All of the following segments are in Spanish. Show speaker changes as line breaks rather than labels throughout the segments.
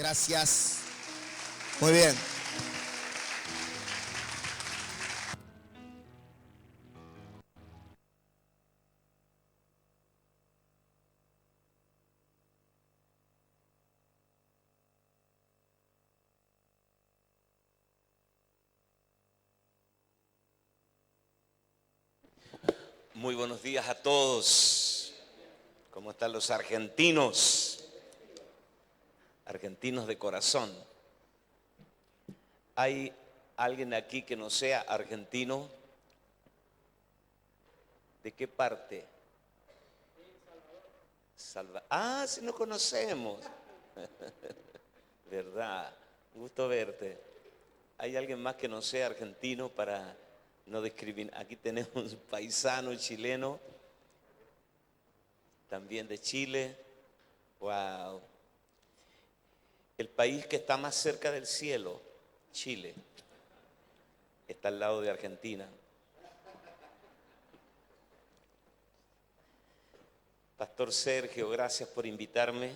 Gracias. Muy bien.
Muy buenos días a todos. ¿Cómo están los argentinos? Argentinos de corazón. ¿Hay alguien aquí que no sea argentino? ¿De qué parte? Sí nos conocemos. ¿Verdad? Gusto verte. ¿Hay alguien más que no sea argentino para no discriminar? Aquí tenemos un paisano chileno, también de Chile. Wow. El país que está más cerca del cielo, Chile, está al lado de Argentina. Pastor Sergio, gracias por invitarme.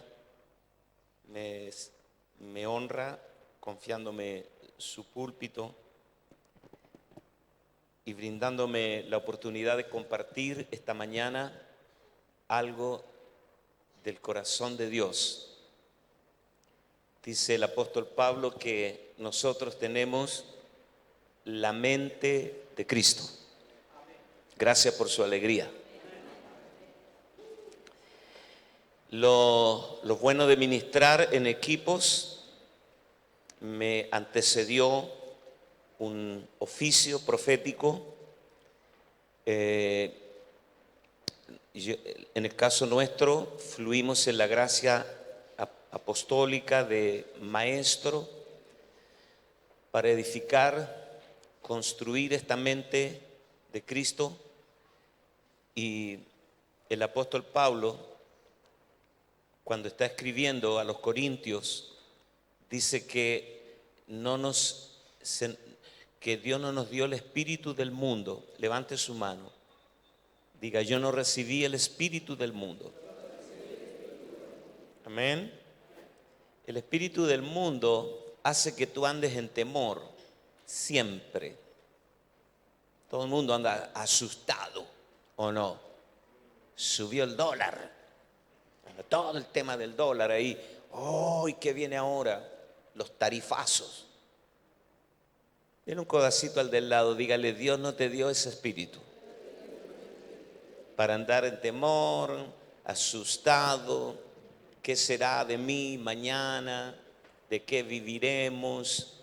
Me honra confiándome su púlpito y brindándome la oportunidad de compartir esta mañana algo del corazón de Dios. Dice el apóstol Pablo que nosotros tenemos la mente de Cristo. Gracias por su alegría. Lo bueno de ministrar en equipos, me antecedió un oficio profético. En el caso nuestro, fluimos en la gracia apostólica de maestro para edificar, construir esta mente de Cristo. Y el apóstol Pablo, cuando está escribiendo a los Corintios, dice que Dios no nos dio el espíritu del mundo. Levante su mano. Diga: yo no recibí el espíritu del mundo. Amén. El espíritu del mundo hace que tú andes en temor siempre. Todo el mundo anda asustado, ¿o no? Subió el dólar. Todo el tema del dólar ahí. ¿Y qué viene ahora? Los tarifazos. Denle un codacito al del lado, dígale: Dios no te dio ese espíritu para andar en temor, asustado. ¿Qué será de mí mañana? ¿De qué viviremos?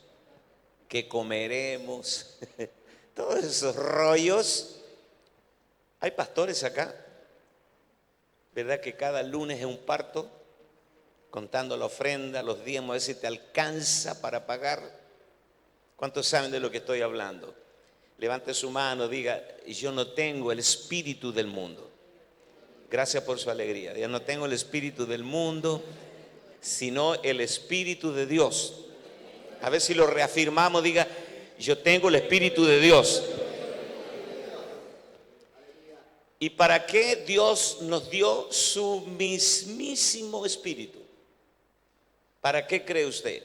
¿Qué comeremos? Todos esos rollos. Hay pastores acá, ¿verdad? Que cada lunes es un parto, contando la ofrenda, los diezmos, a ver si te alcanza para pagar. ¿Cuántos saben de lo que estoy hablando? Levante su mano, diga: yo no tengo el espíritu del mundo. Gracias por su alegría. Yo no tengo el espíritu del mundo, sino el espíritu de Dios. A ver si lo reafirmamos, diga: yo tengo el espíritu de Dios. ¿Y para qué Dios nos dio su mismísimo espíritu? ¿Para qué cree usted?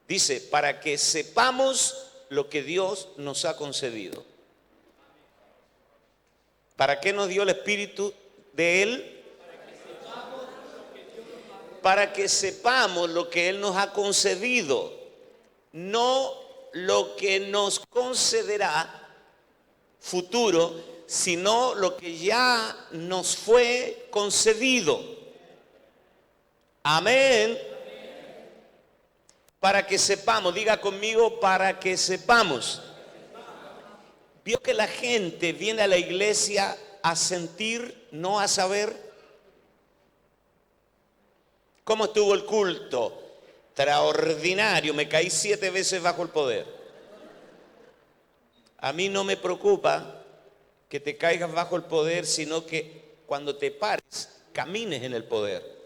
Dice: para que sepamos lo que Dios nos ha concedido. ¿Para qué nos dio el espíritu de Él? Para que sepamos lo que Él nos ha concedido, no lo que nos concederá futuro, sino lo que ya nos fue concedido. Amén. Para que sepamos, diga conmigo: para que sepamos. Vio que la gente viene a la iglesia a sentir, no a saber. ¿Cómo estuvo el culto? Extraordinario, me caí 7 veces bajo el poder. A mí no me preocupa que te caigas bajo el poder, sino que cuando te pares, camines en el poder.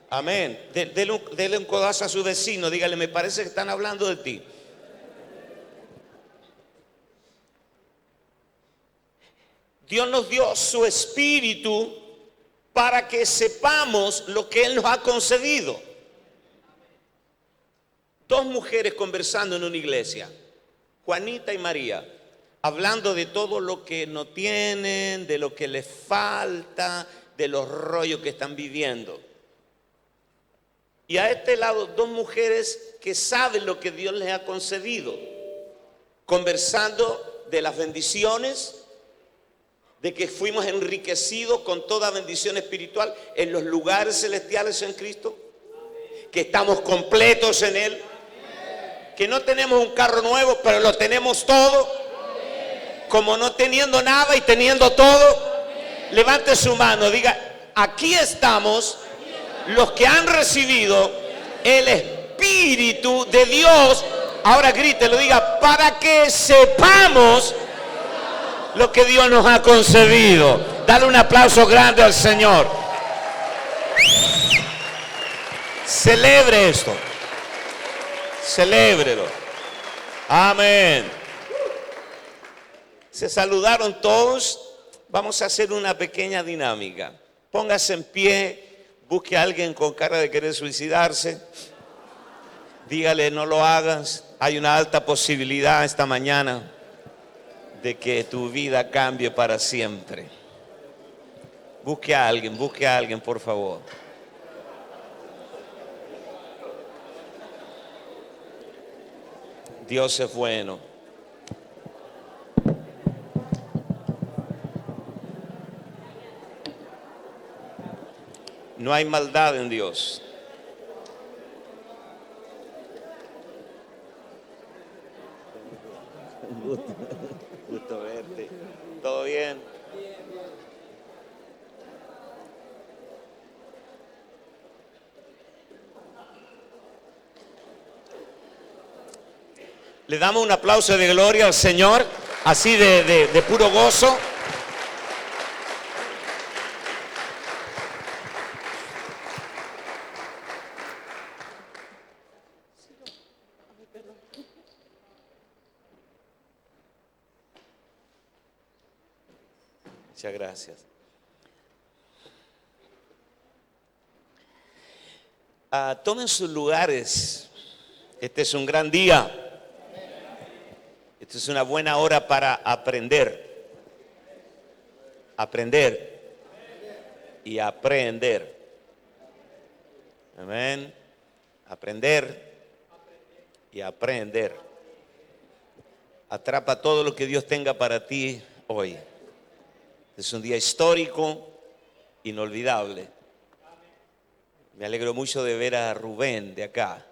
Amén. Dele un codazo a su vecino, dígale: me parece que están hablando de ti. Dios nos dio su espíritu para que sepamos lo que Él nos ha concedido. dos mujeres conversando en una iglesia, Juanita y María, hablando de todo lo que no tienen, de lo que les falta, de los rollos que están viviendo. Y a este lado, dos mujeres que saben lo que Dios les ha concedido, conversando de las bendiciones, de que fuimos enriquecidos con toda bendición espiritual en los lugares celestiales en Cristo, que estamos completos en Él, que no tenemos un carro nuevo, pero lo tenemos todo, como no teniendo nada y teniendo todo. Levante su mano, diga: aquí estamos los que han recibido el Espíritu de Dios. Ahora grítelo, diga: para que sepamos lo que Dios nos ha concedido. Dale un aplauso grande al Señor. Celebre esto. Celébrelo. Amén. Se saludaron todos. Vamos a hacer una pequeña dinámica. Póngase en pie. Busque a alguien con cara de querer suicidarse. Dígale: no lo hagas. Hay una alta posibilidad esta mañana de que tu vida cambie para siempre. Busque a alguien, por favor. Dios es bueno. No hay maldad en Dios. Gusto verte. ¿Todo bien? Le damos un aplauso de gloria al Señor, así de puro gozo. Muchas gracias. Tomen sus lugares. Este es un gran día. Esta es una buena hora para aprender. Aprender y aprender. Amén. Aprender y aprender. Atrapa todo lo que Dios tenga para ti hoy. Es un día histórico, inolvidable. Me alegro mucho de ver a Rubén de acá.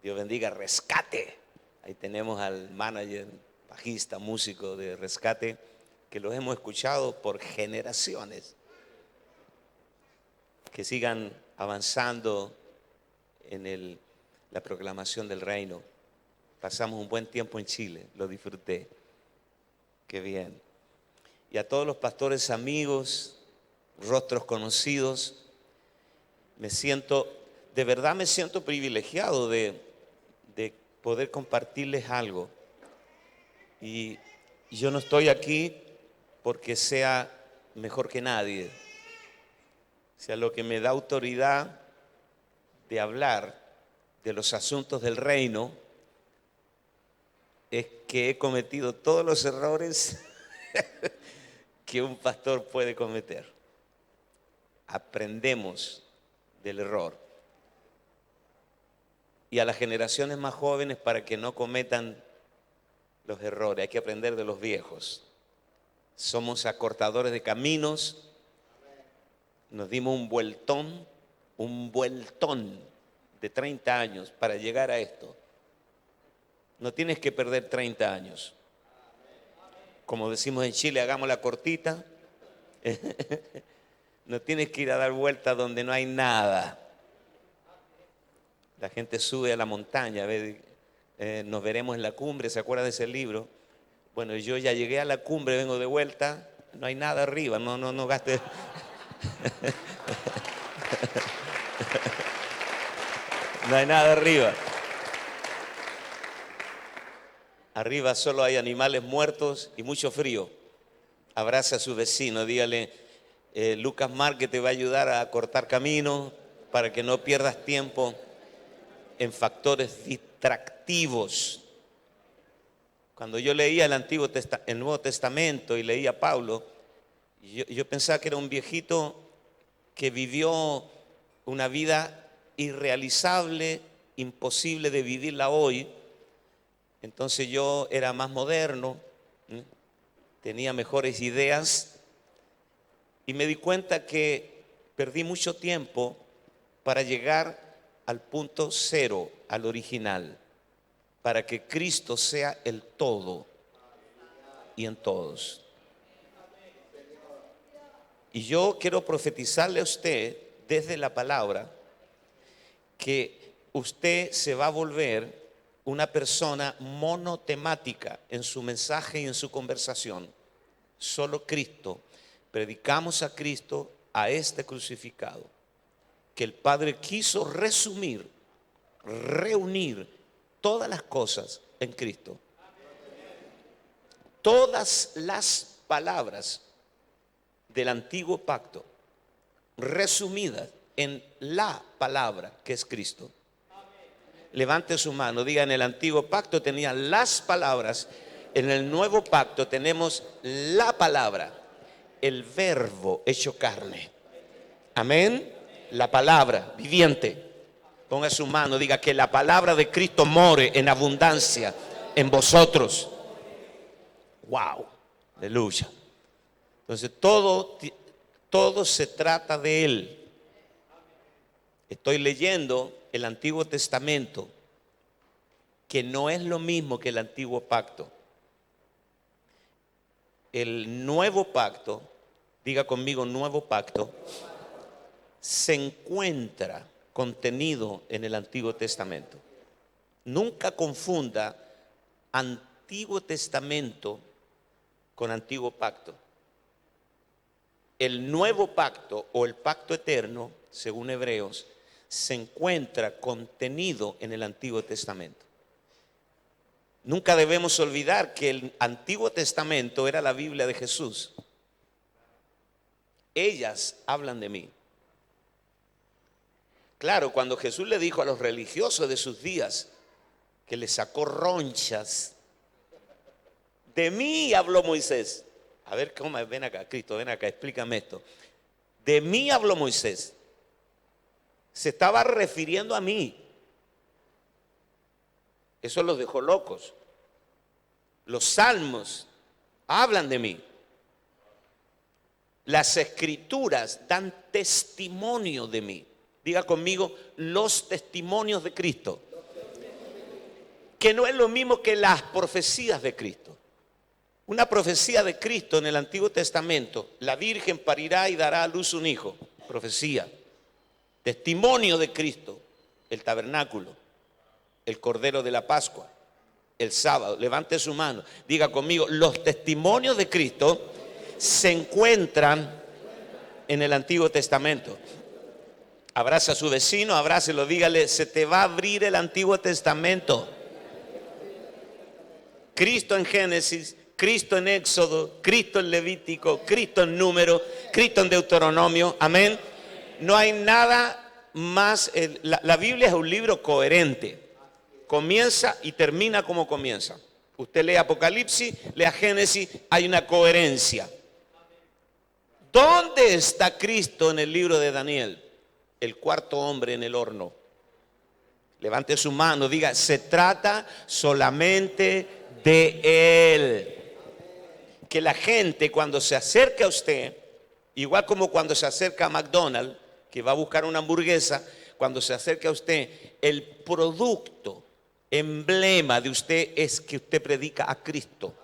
Dios bendiga Rescate. Ahí tenemos al manager, bajista, músico de Rescate, que los hemos escuchado por generaciones. Que sigan avanzando en la proclamación del reino. Pasamos un buen tiempo en Chile, lo disfruté. Qué bien. Y a todos los pastores amigos, rostros conocidos, de verdad me siento privilegiado de poder compartirles algo. Y yo no estoy aquí porque sea mejor que nadie. O sea, lo que me da autoridad de hablar de los asuntos del reino es que he cometido todos los errores que un pastor puede cometer. Aprendemos del error. Y a las generaciones más jóvenes, para que no cometan los errores, hay que aprender de los viejos. Somos acortadores de caminos. Nos dimos un vueltón de 30 años para llegar a esto. No tienes que perder 30 años. Como decimos en Chile, hagámosla cortita. No tienes que ir a dar vueltas donde no hay nada. La gente sube a la montaña, nos veremos en la cumbre, ¿se acuerda de ese libro? Bueno, yo ya llegué a la cumbre, vengo de vuelta, no hay nada arriba, no gaste. No hay nada arriba. Arriba solo hay animales muertos y mucho frío. Abraza a su vecino, dígale: Lucas Márquez te va a ayudar a cortar camino para que no pierdas tiempo en factores distractivos. Cuando yo leía el Nuevo Testamento y leía a Pablo, yo pensaba que era un viejito que vivió una vida irrealizable, imposible de vivirla hoy. Entonces yo era más moderno, tenía mejores ideas y me di cuenta que perdí mucho tiempo para llegar al punto cero, al original, para que Cristo sea el todo y en todos. Y yo quiero profetizarle a usted desde la palabra que usted se va a volver una persona monotemática en su mensaje y en su conversación. Solo Cristo. Predicamos a Cristo, a este crucificado, que el Padre quiso resumir, reunir todas las cosas en Cristo. Todas las palabras del antiguo pacto resumidas en la palabra que es Cristo. Levante su mano, diga: en el antiguo pacto tenía las palabras, en el nuevo pacto tenemos la palabra, el verbo hecho carne. Amén. La palabra viviente. Ponga su mano, diga: que la palabra de Cristo more en abundancia en vosotros. Wow, aleluya. Entonces todo se trata de Él. Estoy leyendo el Antiguo Testamento, que no es lo mismo que el Antiguo Pacto. El Nuevo Pacto, diga conmigo, Nuevo Pacto, se encuentra contenido en el Antiguo Testamento. Nunca confunda Antiguo Testamento con Antiguo Pacto. El Nuevo Pacto o el Pacto Eterno, según Hebreos, se encuentra contenido en el Antiguo Testamento. Nunca debemos olvidar que el Antiguo Testamento era la Biblia de Jesús. Ellas hablan de mí. Claro, cuando Jesús le dijo a los religiosos de sus días que le sacó ronchas, de mí habló Moisés. A ver, ¿cómo? Ven acá, Cristo, ven acá, explícame esto. De mí habló Moisés. Se estaba refiriendo a mí. Eso los dejó locos. Los salmos hablan de mí. Las escrituras dan testimonio de mí. Diga conmigo, los testimonios de Cristo. Que no es lo mismo que las profecías de Cristo. Una profecía de Cristo en el Antiguo Testamento: la Virgen parirá y dará a luz un hijo. Profecía. Testimonio de Cristo: el tabernáculo, el cordero de la Pascua, el sábado. Levante su mano, diga conmigo: los testimonios de Cristo se encuentran en el Antiguo Testamento. Abraza a su vecino, abrácelo, dígale: se te va a abrir el Antiguo Testamento. Cristo en Génesis, Cristo en Éxodo, Cristo en Levítico, Cristo en Número, Cristo en Deuteronomio. Amén. No hay nada más. La Biblia es un libro coherente. Comienza y termina como comienza. Usted lee Apocalipsis, lea Génesis, hay una coherencia. ¿Dónde está Cristo en el libro de Daniel? El cuarto hombre en el horno. Levante su mano, diga: se trata solamente de Él. Que la gente, cuando se acerca a usted, igual como cuando se acerca a McDonald's, que va a buscar una hamburguesa, cuando se acerca a usted, el producto, emblema de usted es que usted predica a Cristo.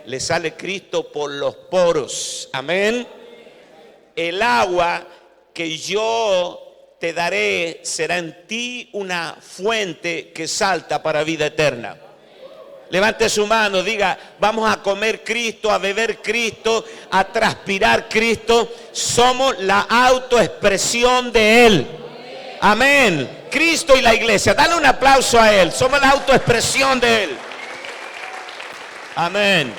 Le sale Cristo por los poros. Amén. El agua que yo te daré será en ti una fuente que salta para vida eterna. Levante su mano, diga: vamos a comer Cristo, a beber Cristo, a transpirar Cristo. Somos la autoexpresión de Él. Amén. Cristo y la iglesia. Dale un aplauso a Él. Somos la autoexpresión de Él. Amén.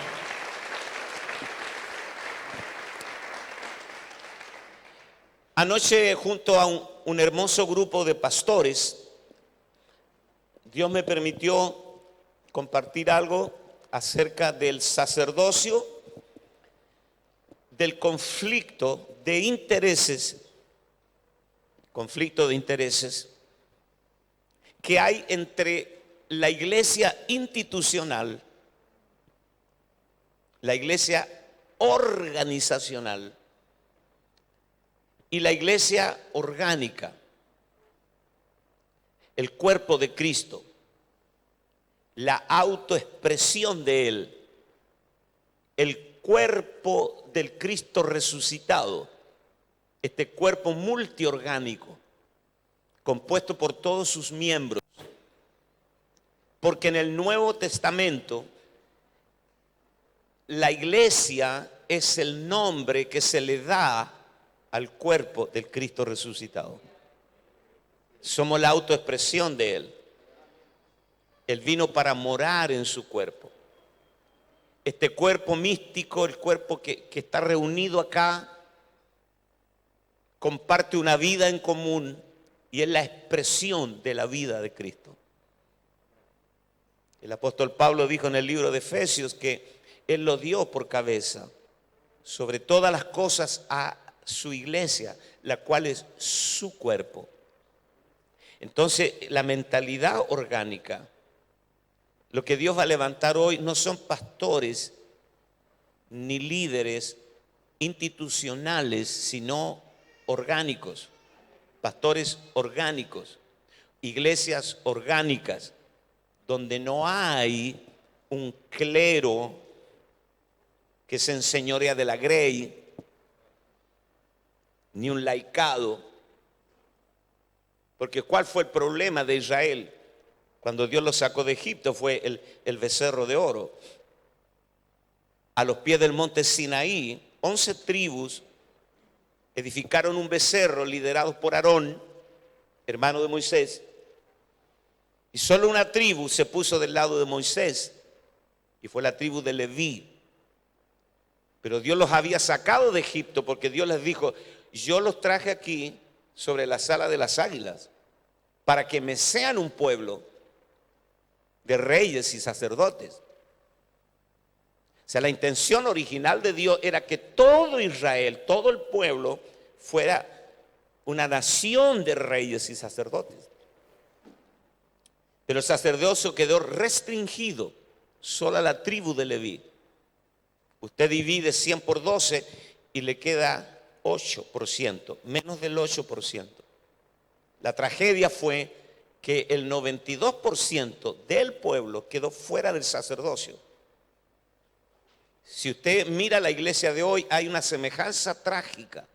Anoche, junto a un hermoso grupo de pastores, Dios me permitió compartir algo acerca del sacerdocio, del conflicto de intereses que hay entre la iglesia institucional, la iglesia organizacional y la iglesia orgánica, el cuerpo de Cristo, la autoexpresión de Él, el cuerpo del Cristo resucitado, este cuerpo multiorgánico, compuesto por todos sus miembros. Porque en el Nuevo Testamento, la iglesia es el nombre que se le da al cuerpo del Cristo resucitado. Somos la autoexpresión de Él. Él vino para morar en su cuerpo. Este cuerpo místico, el cuerpo que está reunido acá, comparte una vida en común y es la expresión de la vida de Cristo. El apóstol Pablo dijo en el libro de Efesios que Él lo dio por cabeza sobre todas las cosas a su iglesia, la cual es su cuerpo. Entonces, la mentalidad orgánica, lo que Dios va a levantar hoy no son pastores ni líderes institucionales, sino orgánicos, pastores orgánicos, iglesias orgánicas, donde no hay un clero que se enseñorea de la grey, ni un laicado. Porque ¿cuál fue el problema de Israel? Cuando Dios lo sacó de Egipto fue el becerro de oro. A los pies del monte Sinaí, 11 tribus edificaron un becerro liderados por Aarón, hermano de Moisés, y solo una tribu se puso del lado de Moisés, y fue la tribu de Leví. Pero Dios los había sacado de Egipto porque Dios les dijo: yo los traje aquí sobre la sala de las águilas para que me sean un pueblo de reyes y sacerdotes. O sea, la intención original de Dios era que todo Israel, todo el pueblo, fuera una nación de reyes y sacerdotes. Pero el sacerdocio quedó restringido solo a la tribu de Leví. Usted divide 100 por 12 y le queda 8%, menos del 8%. La tragedia fue que el 92% del pueblo quedó fuera del sacerdocio. Si usted mira la iglesia de hoy, hay una semejanza trágica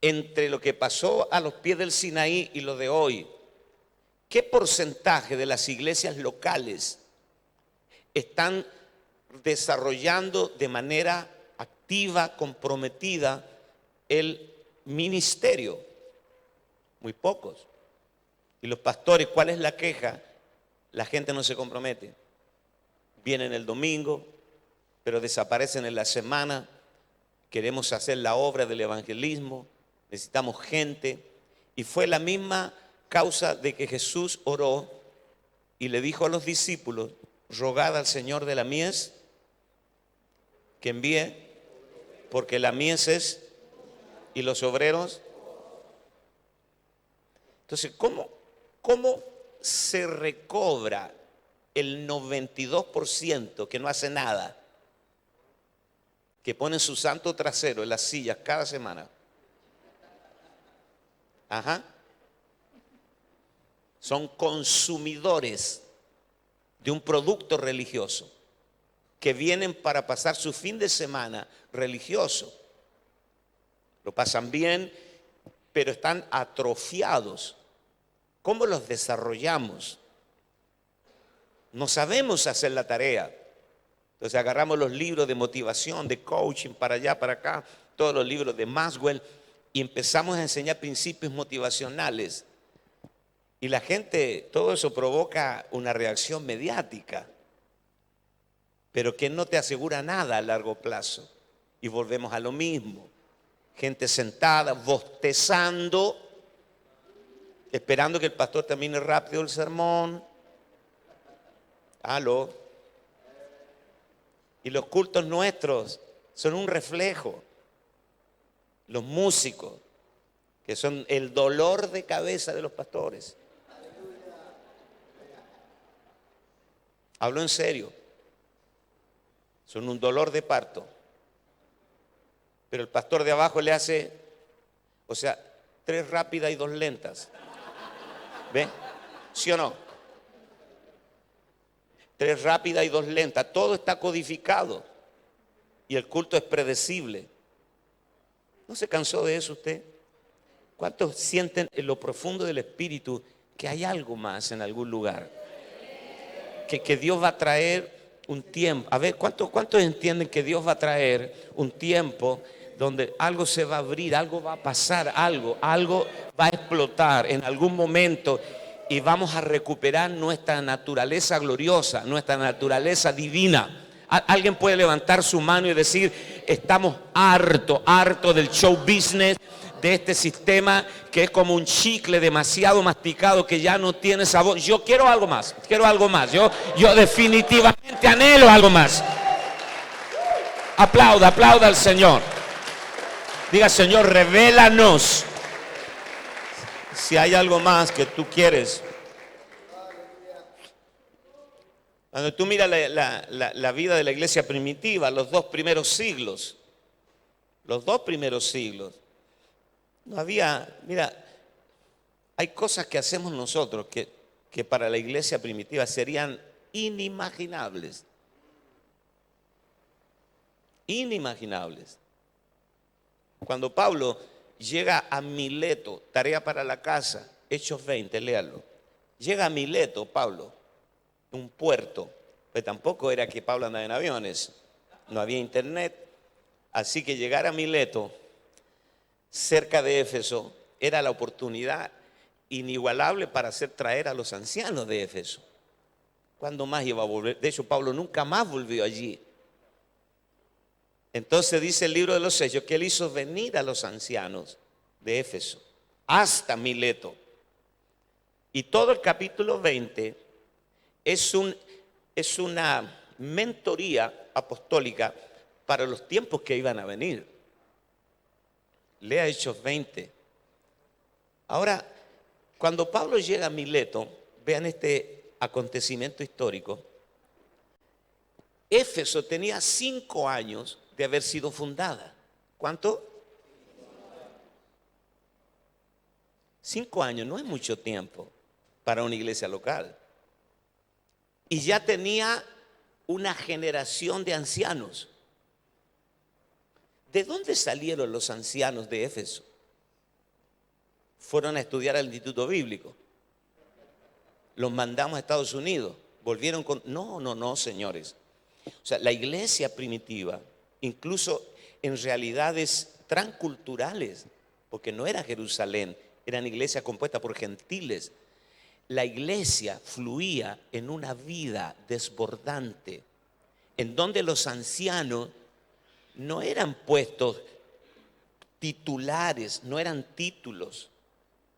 entre lo que pasó a los pies del Sinaí y lo de hoy. ¿Qué porcentaje de las iglesias locales están desarrollando de manera activa, comprometida el ministerio? Muy pocos. Y los pastores, ¿cuál es la queja? La gente no se compromete. Vienen el domingo, pero desaparecen en la semana. Queremos hacer la obra del evangelismo, necesitamos gente. Y fue la misma causa de que Jesús oró y le dijo a los discípulos: rogad al Señor de la mies que envíe, porque la mies es y los obreros. Entonces, ¿cómo se recobra el 92% que no hace nada, que pone su santo trasero en las sillas cada semana? Son consumidores de un producto religioso, que vienen para pasar su fin de semana religioso. Lo pasan bien, pero están atrofiados. ¿Cómo los desarrollamos? No sabemos hacer la tarea. Entonces agarramos los libros de motivación, de coaching, para allá, para acá, todos los libros de Maxwell, y empezamos a enseñar principios motivacionales. Y la gente, todo eso provoca una reacción mediática, pero que no te asegura nada a largo plazo. Y volvemos a lo mismo. Gente sentada, bostezando, esperando que el pastor termine rápido el sermón. Aló. Y los cultos nuestros son un reflejo. Los músicos, que son el dolor de cabeza de los pastores. Hablo en serio. Son un dolor de parto. Pero el pastor de abajo le hace, 3 rápidas y 2 lentas. ¿Ve? ¿Sí o no? 3 rápidas y 2 lentas. Todo está codificado. Y el culto es predecible. ¿No se cansó de eso usted? ¿Cuántos sienten en lo profundo del espíritu que hay algo más en algún lugar? Que Dios va a traer un tiempo. A ver, ¿cuántos entienden que Dios va a traer un tiempo donde algo se va a abrir, algo va a pasar, algo va a explotar en algún momento y vamos a recuperar nuestra naturaleza gloriosa, nuestra naturaleza divina? Alguien puede levantar su mano y decir: estamos harto del show business, de este sistema que es como un chicle demasiado masticado que ya no tiene sabor. Yo quiero algo más. Yo definitivamente anhelo algo más. Aplauda al Señor. Diga: Señor, revélanos si hay algo más que tú quieres. Cuando tú miras la vida de la iglesia primitiva, los dos primeros siglos, no había, mira, hay cosas que hacemos nosotros que para la iglesia primitiva serían inimaginables. Inimaginables. Cuando Pablo llega a Mileto, tarea para la casa, Hechos 20, léalo. Llega a Mileto, Pablo, un puerto, pues tampoco era que Pablo andaba en aviones, no había internet, así que llegar a Mileto, cerca de Éfeso, era la oportunidad inigualable para hacer traer a los ancianos de Éfeso. ¿Cuándo más iba a volver? De hecho, Pablo nunca más volvió allí. Entonces dice el libro de los Hechos que él hizo venir a los ancianos de Éfeso hasta Mileto. Y todo el capítulo 20 es una mentoría apostólica para los tiempos que iban a venir. Lea Hechos 20. Ahora, cuando Pablo llega a Mileto, vean este acontecimiento histórico. Éfeso tenía 5 años de haber sido fundada. ¿Cuánto? 5 años no es mucho tiempo para una iglesia local. Y ya tenía una generación de ancianos. ¿De dónde salieron los ancianos de Éfeso? Fueron a estudiar al Instituto Bíblico. Los mandamos a Estados Unidos. Volvieron con... No, señores. La iglesia primitiva, incluso en realidades transculturales, porque no era Jerusalén, eran iglesias compuestas por gentiles. La iglesia fluía en una vida desbordante, en donde los ancianos no eran puestos titulares, no eran títulos,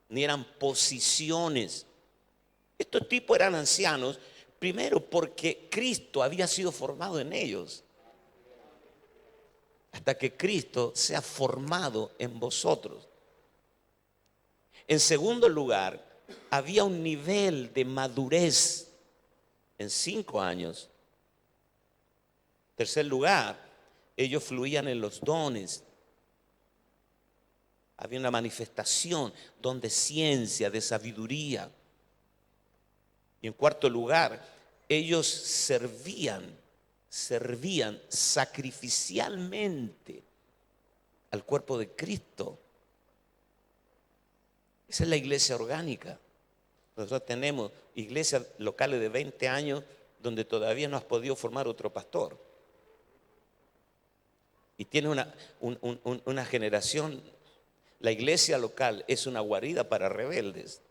ni eran posiciones. Estos tipos eran ancianos, primero porque Cristo había sido formado en ellos, hasta que Cristo sea formado en vosotros. En segundo lugar, había un nivel de madurez en 5 años. En tercer lugar, ellos fluían en los dones. Había una manifestación, don de ciencia, de sabiduría. Y en cuarto lugar, ellos servían sacrificialmente al cuerpo de Cristo. Esa es la iglesia orgánica. Nosotros tenemos iglesias locales de 20 años donde todavía no has podido formar otro pastor. Y tiene una generación. La iglesia local es una guarida para rebeldes.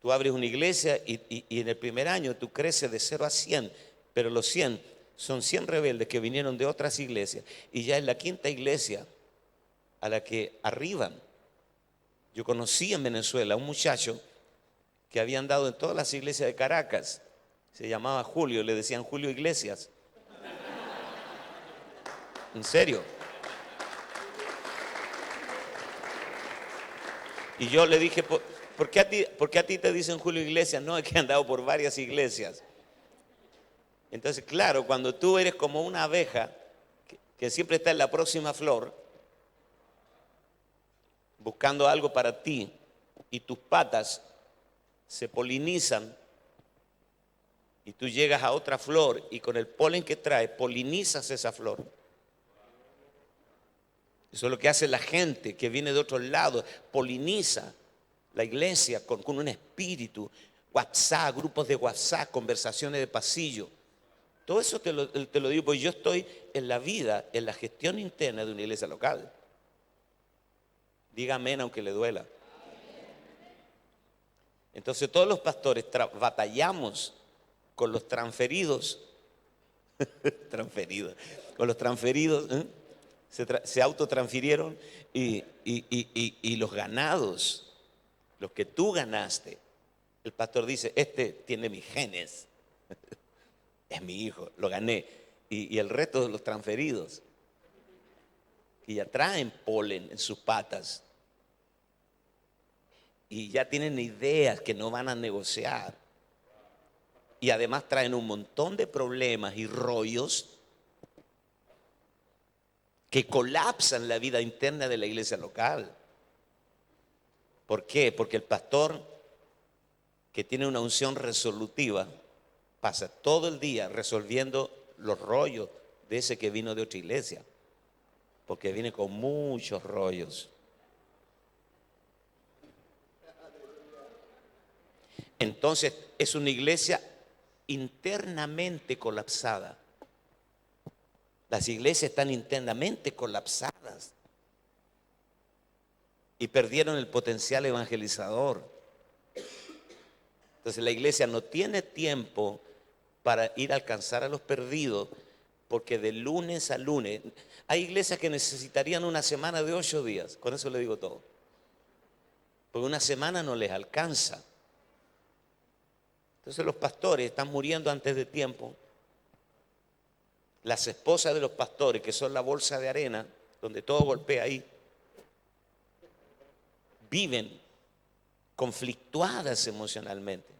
Tú abres una iglesia y en el primer año tú creces de 0 a 100, pero los 100 son 100 rebeldes que vinieron de otras iglesias y ya es la quinta iglesia a la que arriban. Yo conocí en Venezuela a un muchacho que había andado en todas las iglesias de Caracas. Se llamaba Julio, le decían Julio Iglesias. En serio. Y yo le dije, ¿por qué a ti te dicen Julio Iglesias? No, es que he andado por varias iglesias. Entonces, claro, cuando tú eres como una abeja que siempre está en la próxima flor, buscando algo para ti, y tus patas se polinizan, y tú llegas a otra flor, y con el polen que trae, polinizas esa flor. Eso es lo que hace la gente que viene de otro lado, poliniza la iglesia con un espíritu, WhatsApp, grupos de WhatsApp, conversaciones de pasillo. Todo eso te lo digo, porque yo estoy en la vida, en la gestión interna de una iglesia local. Diga amén aunque le duela. Entonces todos los pastores batallamos con los transferidos, con los transferidos, se autotransfirieron y los ganados, los que tú ganaste. El pastor dice, este tiene mis genes, es mi hijo, lo gané. Y el resto de los transferidos, que ya traen polen en sus patas y ya tienen ideas que no van a negociar. Y además traen un montón de problemas y rollos que colapsan la vida interna de la iglesia local. ¿Por qué? Porque el pastor que tiene una unción resolutiva pasa todo el día resolviendo los rollos de ese que vino de otra iglesia, porque viene con muchos rollos. Entonces es una iglesia internamente colapsada. Las iglesias están internamente colapsadas y perdieron el potencial evangelizador. Entonces la iglesia no tiene tiempo para ir a alcanzar a los perdidos, porque de lunes a lunes, hay iglesias que necesitarían una semana de 8 días, con eso le digo todo, porque una semana no les alcanza. Entonces los pastores están muriendo antes de tiempo. Las esposas de los pastores, que son la bolsa de arena, donde todo golpea ahí, viven conflictuadas emocionalmente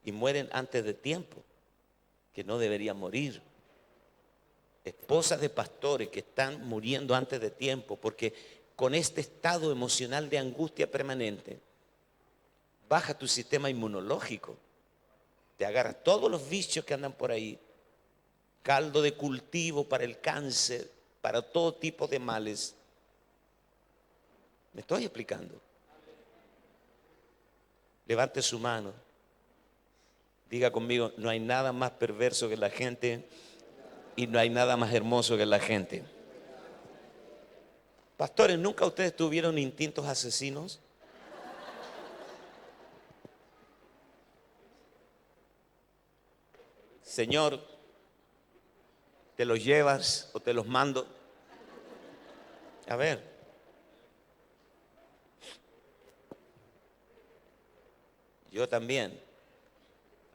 y mueren antes de tiempo, que no deberían morir. Esposas de pastores que están muriendo antes de tiempo, porque con este estado emocional de angustia permanente, baja tu sistema inmunológico, te agarra todos los vicios que andan por ahí, caldo de cultivo para el cáncer, para todo tipo de males. ¿Me estoy explicando? Levante su mano, diga conmigo, no hay nada más perverso que la gente y no hay nada más hermoso que la gente. Pastores, ¿nunca ustedes tuvieron instintos asesinos? Señor, ¿te los llevas o te los mando? A ver. Yo también.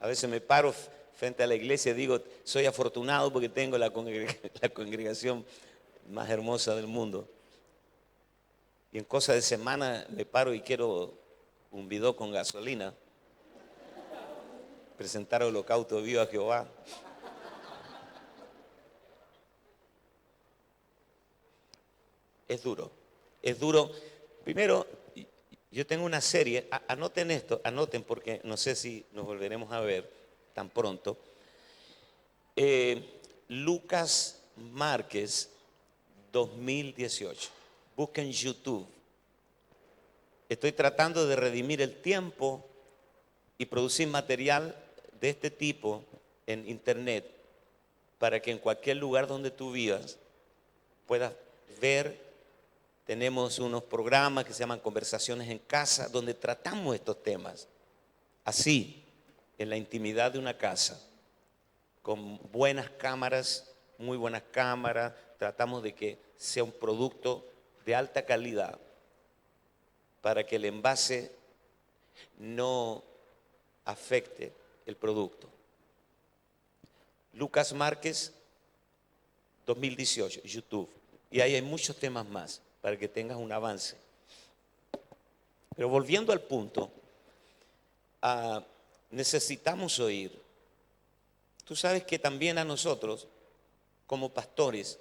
A veces me paro frente a la iglesia y digo, soy afortunado porque tengo la congregación más hermosa del mundo. Y en cosa de semana me paro y quiero un bidón con gasolina, presentar holocausto vivo a Jehová. Es duro, es duro. Primero, yo tengo una serie, anoten esto, anoten porque no sé si nos volveremos a ver tan pronto. Lucas Márquez 2018. Busquen YouTube. Estoy tratando de redimir el tiempo y producir material de este tipo en internet para que en cualquier lugar donde tú vivas puedas ver. Tenemos unos programas que se llaman Conversaciones en Casa, donde tratamos estos temas así, en la intimidad de una casa, con buenas cámaras, muy buenas cámaras. Tratamos de que sea un producto de alta calidad para que el envase no afecte el producto. Lucas Márquez, 2018, YouTube. Y ahí hay muchos temas más para que tengas un avance. Pero volviendo al punto, necesitamos oír. Tú sabes que también a nosotros, como pastores,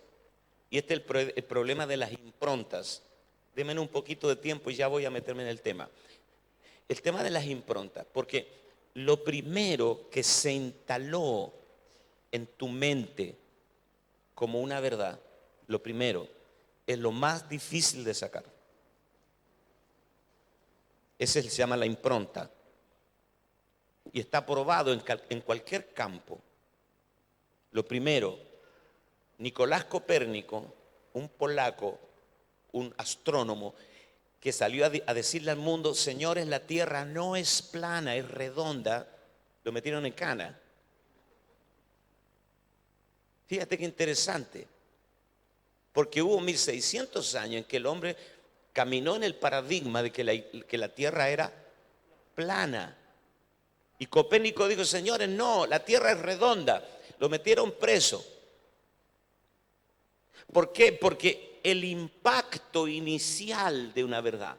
y este es el problema de las improntas. Denme un poquito de tiempo y ya voy a meterme en el tema. El tema de las improntas, porque lo primero que se instaló en tu mente como una verdad, lo primero, es lo más difícil de sacar. Ese se llama la impronta. Y está probado en cualquier campo. Lo primero, Nicolás Copérnico, un polaco, un astrónomo, que salió a decirle al mundo: señores, la Tierra no es plana, es redonda. Lo metieron en cana. Fíjate qué interesante, porque hubo 1600 años en que el hombre caminó en el paradigma de que la Tierra era plana. Y Copérnico dijo: señores, no, la Tierra es redonda. Lo metieron preso. ¿Por qué? Porque el impacto inicial de una verdad,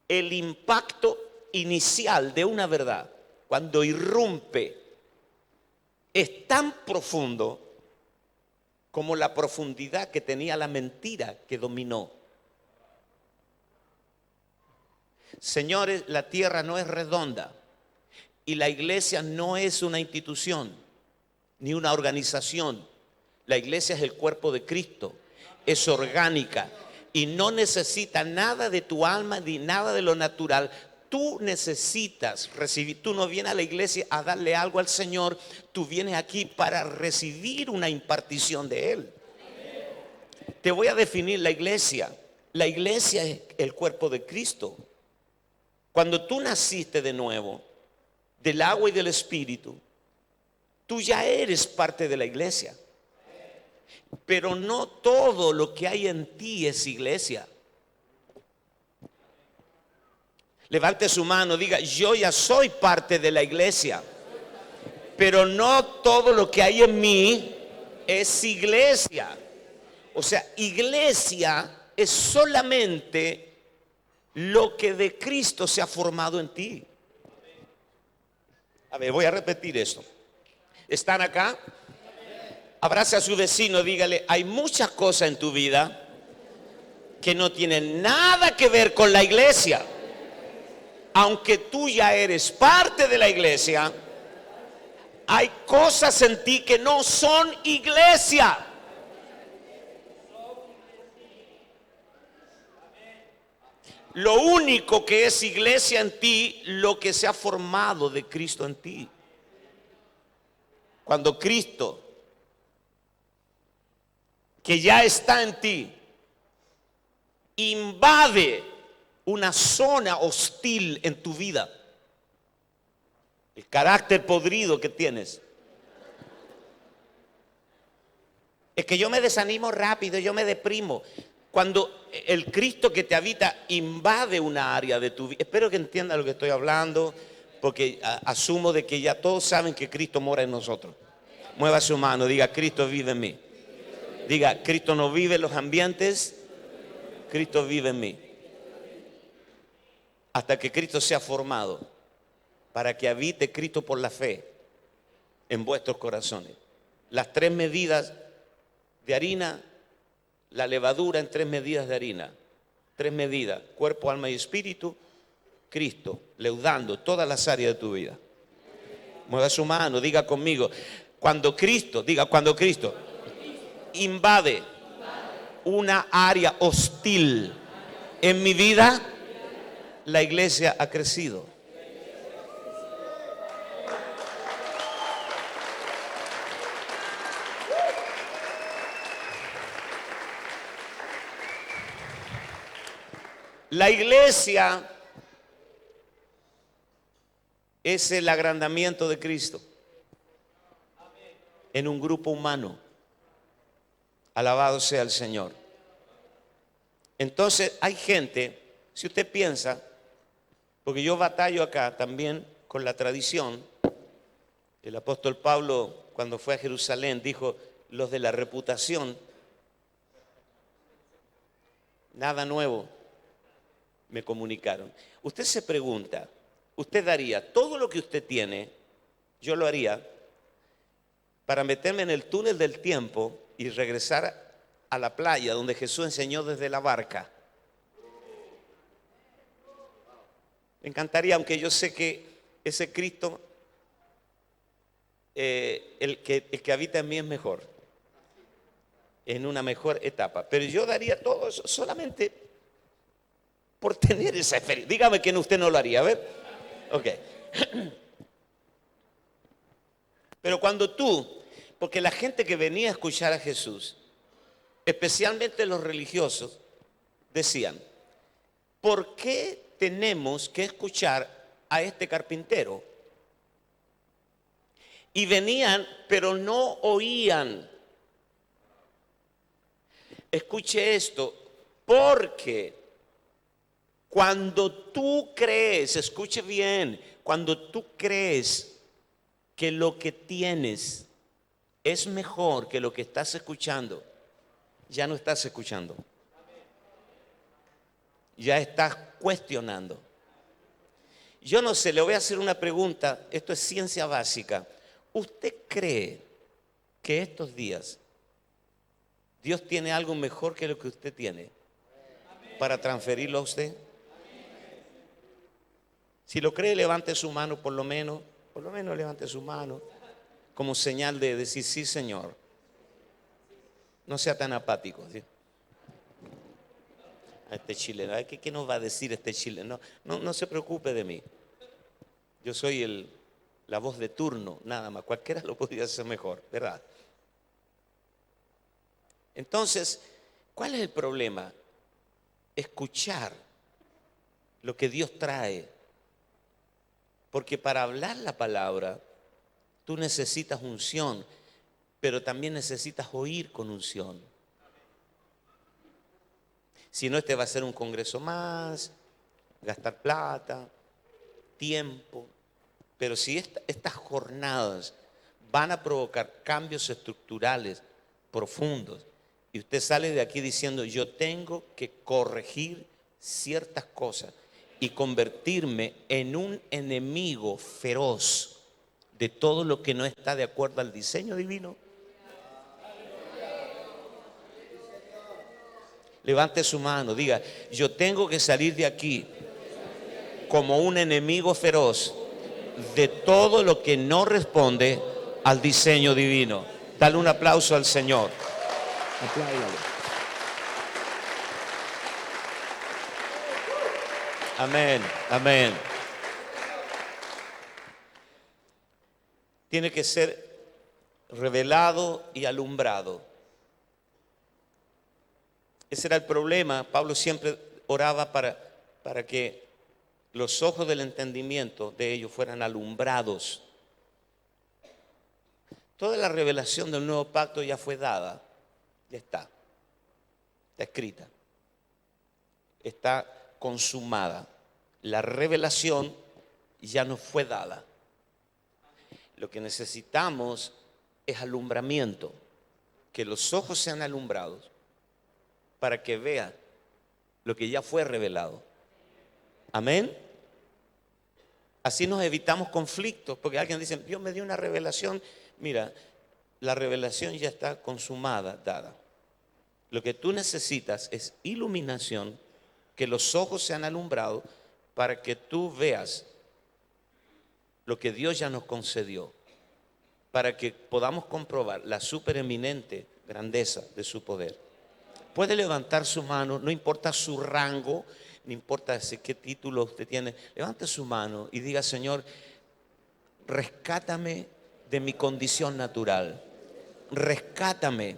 el impacto inicial de una verdad, cuando irrumpe, es tan profundo como la profundidad que tenía la mentira que dominó. Señores, la tierra no es redonda y la iglesia no es una institución ni una organización. La iglesia es el cuerpo de Cristo, es orgánica y no necesita nada de tu alma ni nada de lo natural. Tú necesitas recibir. Tú no vienes a la iglesia a darle algo al Señor. Tú vienes aquí para recibir una impartición de Él. Te voy a definir la iglesia. La iglesia es el cuerpo de Cristo. Cuando tú naciste de nuevo, del agua y del Espíritu, tú ya eres parte de la iglesia. Pero no todo lo que hay en ti es iglesia. Levante su mano, diga: yo ya soy parte de la iglesia, pero no todo lo que hay en mí es iglesia. O sea, iglesia es solamente lo que de Cristo se ha formado en ti. A ver, voy a repetir esto. ¿Están acá? Abrace a su vecino, dígale: hay muchas cosas en tu vida que no tienen nada que ver con la iglesia. Aunque tú ya eres parte de la iglesia, hay cosas en ti que no son iglesia. Lo único que es iglesia en ti, lo que se ha formado de Cristo en ti. Cuando Cristo, que ya está en ti, invade una zona hostil en tu vida, el carácter podrido que tienes, es que yo me desanimo rápido, yo me deprimo. Cuando el Cristo que te habita invade una área de tu vida, espero que entiendan lo que estoy hablando, porque asumo de que ya todos saben que Cristo mora en nosotros. Mueva su mano, diga: Cristo vive en mí. Diga: Cristo no vive en los ambientes, Cristo vive en mí. Hasta que Cristo sea formado, para que habite Cristo por la fe en vuestros corazones. Las 3 medidas de harina, la levadura en 3 medidas de harina, 3 medidas, cuerpo, alma y espíritu, Cristo, leudando todas las áreas de tu vida. Mueva su mano, diga conmigo: cuando Cristo, diga, cuando Cristo invade una área hostil en mi vida, la iglesia ha crecido. La iglesia es el agrandamiento de Cristo en un grupo humano. Alabado sea el Señor. Entonces hay gente, si usted piensa, porque yo batallo acá también con la tradición. El apóstol Pablo, cuando fue a Jerusalén, dijo: los de la reputación, nada nuevo me comunicaron. Usted se pregunta, usted daría todo lo que usted tiene, yo lo haría, para meterme en el túnel del tiempo y regresar a la playa donde Jesús enseñó desde la barca. Me encantaría, aunque yo sé que ese Cristo, el que habita en mí es mejor, en una mejor etapa. Pero yo daría todo eso solamente por tener esa experiencia. Dígame que usted no lo haría, a ver. Ok. Pero cuando porque la gente que venía a escuchar a Jesús, especialmente los religiosos, decían: ¿por qué tenemos que escuchar a este carpintero? Y venían, pero no oían. Escuche esto, porque cuando tú crees, escuche bien, cuando tú crees que lo que tienes es mejor que lo que estás escuchando, ya no estás escuchando. Ya estás cuestionando. Yo no sé, le voy a hacer una pregunta, esto es ciencia básica. ¿Usted cree que estos días Dios tiene algo mejor que lo que usted tiene para transferirlo a usted? Si lo cree, levante su mano, por lo menos levante su mano como señal de decir: sí, Señor. No sea tan apático, ¿sí? A este chileno, ¿qué nos va a decir este chileno? No se preocupe de mí. Yo soy la voz de turno, nada más. Cualquiera lo podría hacer mejor, ¿verdad? Entonces, ¿cuál es el problema? Escuchar lo que Dios trae. Porque para hablar la palabra, tú necesitas unción, pero también necesitas oír con unción. Si no, este va a ser un congreso más, gastar plata, tiempo. Pero si estas jornadas van a provocar cambios estructurales profundos, y usted sale de aquí diciendo: yo tengo que corregir ciertas cosas y convertirme en un enemigo feroz de todo lo que no está de acuerdo al diseño divino. Levante su mano, diga: yo tengo que salir de aquí como un enemigo feroz de todo lo que no responde al diseño divino. Dale un aplauso al Señor. Apláudale. Amén, amén. Tiene que ser revelado y alumbrado. Ese era el problema. Pablo siempre oraba para que los ojos del entendimiento de ellos fueran alumbrados. Toda la revelación del nuevo pacto ya fue dada. Ya está escrita. Está consumada. La revelación ya nos fue dada. Lo que necesitamos es alumbramiento. Que los ojos sean alumbrados para que vean lo que ya fue revelado. Amén. Así nos evitamos conflictos, porque alguien dice: Dios me dio una revelación. Mira, la revelación ya está consumada, dada. Lo que tú necesitas es iluminación, que los ojos sean alumbrados para que tú veas lo que Dios ya nos concedió, para que podamos comprobar la supereminente grandeza de su poder. Puede levantar su mano, no importa su rango, no importa qué título usted tiene. Levante su mano y diga: Señor, rescátame de mi condición natural, rescátame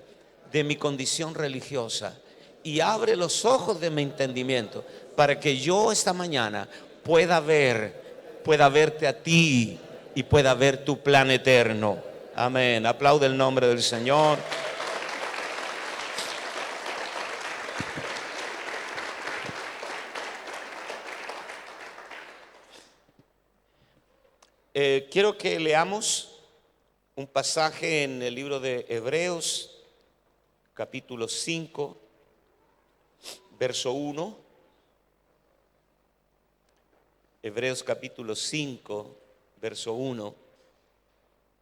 de mi condición religiosa y abre los ojos de mi entendimiento para que yo esta mañana pueda verte a ti y pueda ver tu plan eterno. Amén. Aplaude el nombre del Señor. Quiero que leamos un pasaje en el libro de Hebreos, capítulo 5, verso 1. Hebreos capítulo 5, verso 1.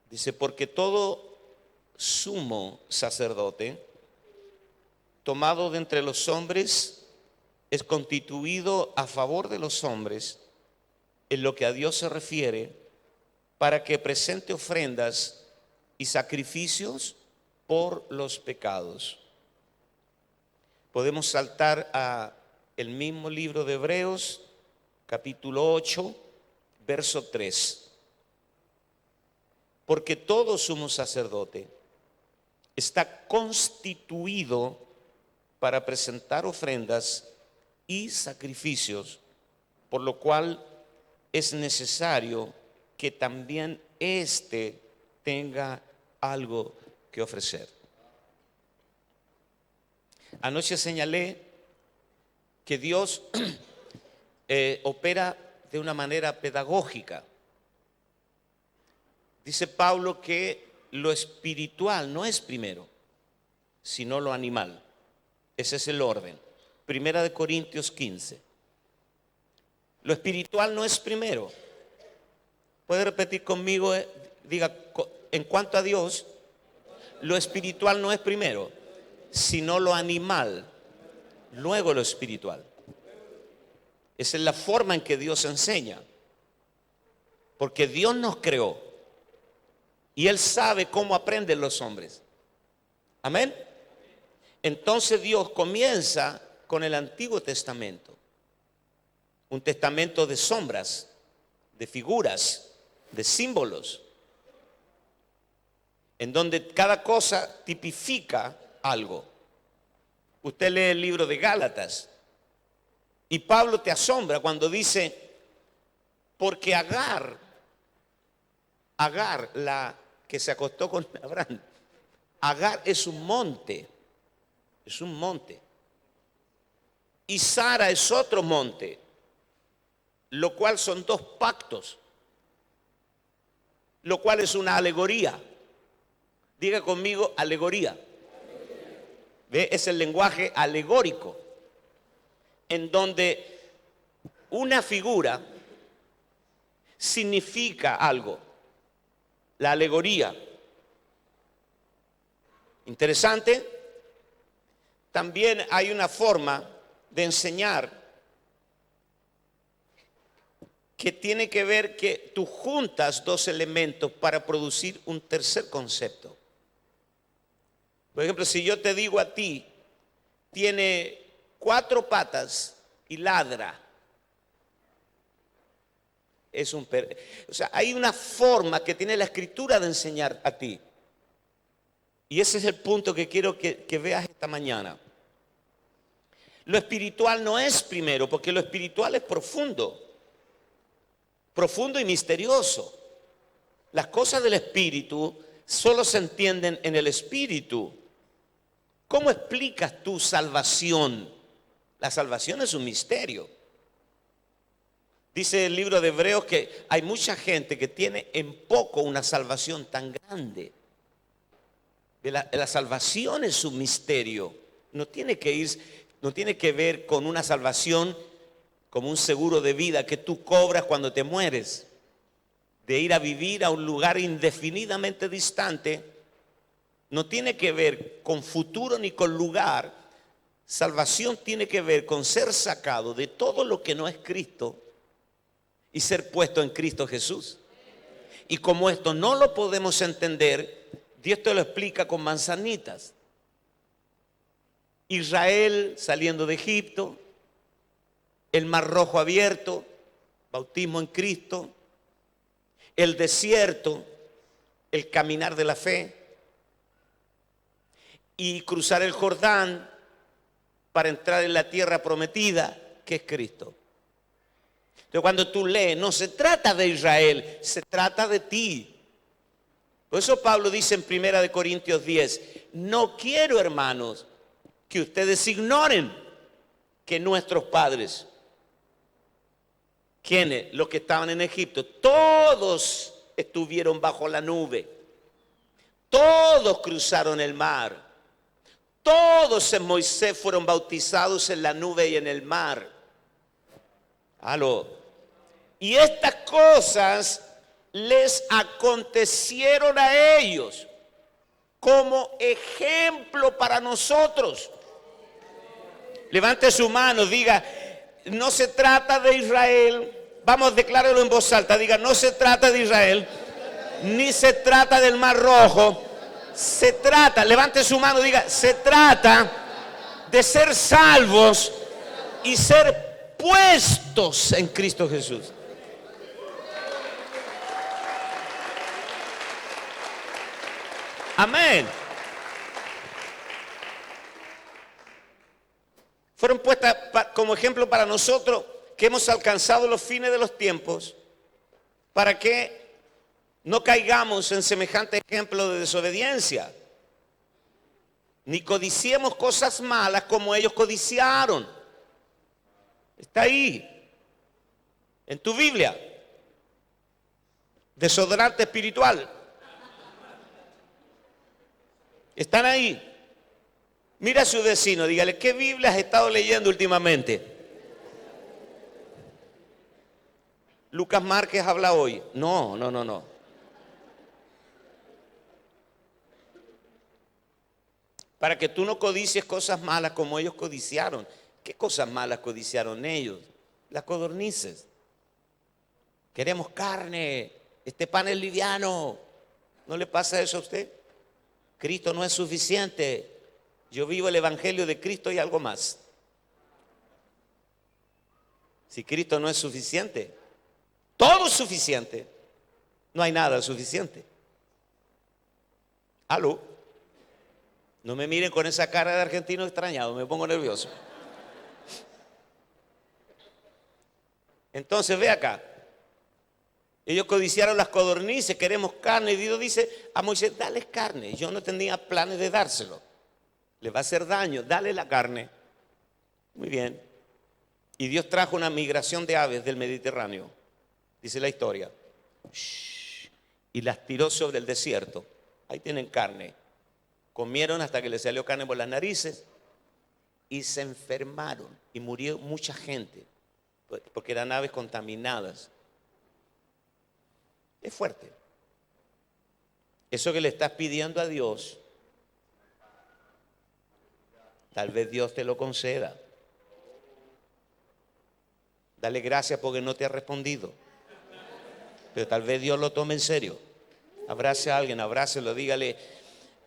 Dice, porque todo sumo sacerdote, tomado de entre los hombres, es constituido a favor de los hombres en lo que a Dios se refiere, para que presente ofrendas y sacrificios por los pecados. Podemos saltar a el mismo libro de Hebreos, capítulo 8, verso 3. Porque todo sumo sacerdote está constituido para presentar ofrendas y sacrificios, por lo cual es necesario que también éste tenga algo que ofrecer. Anoche señalé que Dios opera de una manera pedagógica. Dice Pablo que lo espiritual no es primero, sino lo animal. Ese es el orden. Primera de Corintios 15. Lo espiritual no es primero. ¿Puede repetir conmigo? Diga, en cuanto a Dios, lo espiritual no es primero, sino lo animal, luego lo espiritual. Esa es la forma en que Dios enseña. Porque Dios nos creó y Él sabe cómo aprenden los hombres. Amén. Entonces Dios comienza con el Antiguo Testamento. Un testamento de sombras, de figuras, de símbolos, en donde cada cosa tipifica algo. Usted lee el libro de Gálatas y Pablo te asombra cuando dice, porque Agar, la que se acostó con Abraham, Agar es un monte, y Sara es otro monte, lo cual son dos pactos, lo cual es una alegoría. Diga conmigo, alegoría. ¿Ve? Es el lenguaje alegórico, en donde una figura significa algo. La alegoría. Interesante. También hay una forma de enseñar que tiene que ver que tú juntas dos elementos para producir un tercer concepto. Por ejemplo, si yo te digo a ti, tiene 4 patas y ladra. O sea, hay una forma que tiene la Escritura de enseñar a ti. Y ese es el punto que quiero que veas esta mañana. Lo espiritual no es primero, porque lo espiritual es profundo y misterioso. Las cosas del espíritu solo se entienden en el espíritu. ¿Cómo explicas tu salvación? La salvación es un misterio. Dice el libro de Hebreos que hay mucha gente que tiene en poco una salvación tan grande. La salvación es un misterio. No tiene que ver con una salvación como un seguro de vida que tú cobras cuando te mueres, de ir a vivir a un lugar indefinidamente distante. No tiene que ver con futuro ni con lugar. Salvación tiene que ver con ser sacado de todo lo que no es Cristo y ser puesto en Cristo Jesús. Y como esto no lo podemos entender, Dios te lo explica con manzanitas. Israel saliendo de Egipto, el Mar Rojo abierto, bautismo en Cristo, el desierto, el caminar de la fe, y cruzar el Jordán para entrar en la tierra prometida, que es Cristo. Entonces, cuando tú lees, no se trata de Israel, se trata de ti. Por eso Pablo dice en 1 Corintios 10, no quiero, hermanos, que ustedes ignoren que nuestros padres ¿Quiénes? Los que estaban en Egipto. Todos estuvieron bajo la nube. Todos cruzaron el mar. Todos en Moisés fueron bautizados en la nube y en el mar. Aló. Y estas cosas les acontecieron a ellos como ejemplo para nosotros. Levante su mano, diga, no se trata de Israel. Vamos, decláralo en voz alta, diga, no se trata de Israel, ni se trata del Mar Rojo. Se trata, levante su mano, diga, se trata de ser salvos y ser puestos en Cristo Jesús. Amén. Fueron puestas como ejemplo para nosotros que hemos alcanzado los fines de los tiempos, para que no caigamos en semejante ejemplo de desobediencia, ni codiciemos cosas malas como ellos codiciaron. Está ahí, en tu Biblia. Desodorante espiritual. Están ahí. Mira a su vecino, dígale, ¿qué Biblia has estado leyendo últimamente? Lucas Márquez habla hoy. No. Para que tú no codicies cosas malas como ellos codiciaron. ¿Qué cosas malas codiciaron ellos? Las codornices. Queremos carne, este pan es liviano. ¿No le pasa eso a usted? Cristo no es suficiente. Yo vivo el evangelio de Cristo y algo más. Si Cristo no es suficiente, todo es suficiente, no hay nada suficiente. ¿Aló? No me miren con esa cara de argentino extrañado, me pongo nervioso. Entonces ve acá. Ellos codiciaron las codornices, queremos carne. Y Dios dice a Moisés, dale carne. Yo no tenía planes de dárselo. Le va a hacer daño, dale la carne. Muy bien. Y Dios trajo una migración de aves del Mediterráneo, dice la historia. Y las tiró sobre el desierto. Ahí tienen carne. Comieron hasta que les salió carne por las narices y se enfermaron. Y murió mucha gente, porque eran aves contaminadas. Es fuerte. Eso que le estás pidiendo a Dios, tal vez Dios te lo conceda. Dale gracias porque no te ha respondido. Pero tal vez Dios lo tome en serio. Abrace a alguien, abrácelo, dígale,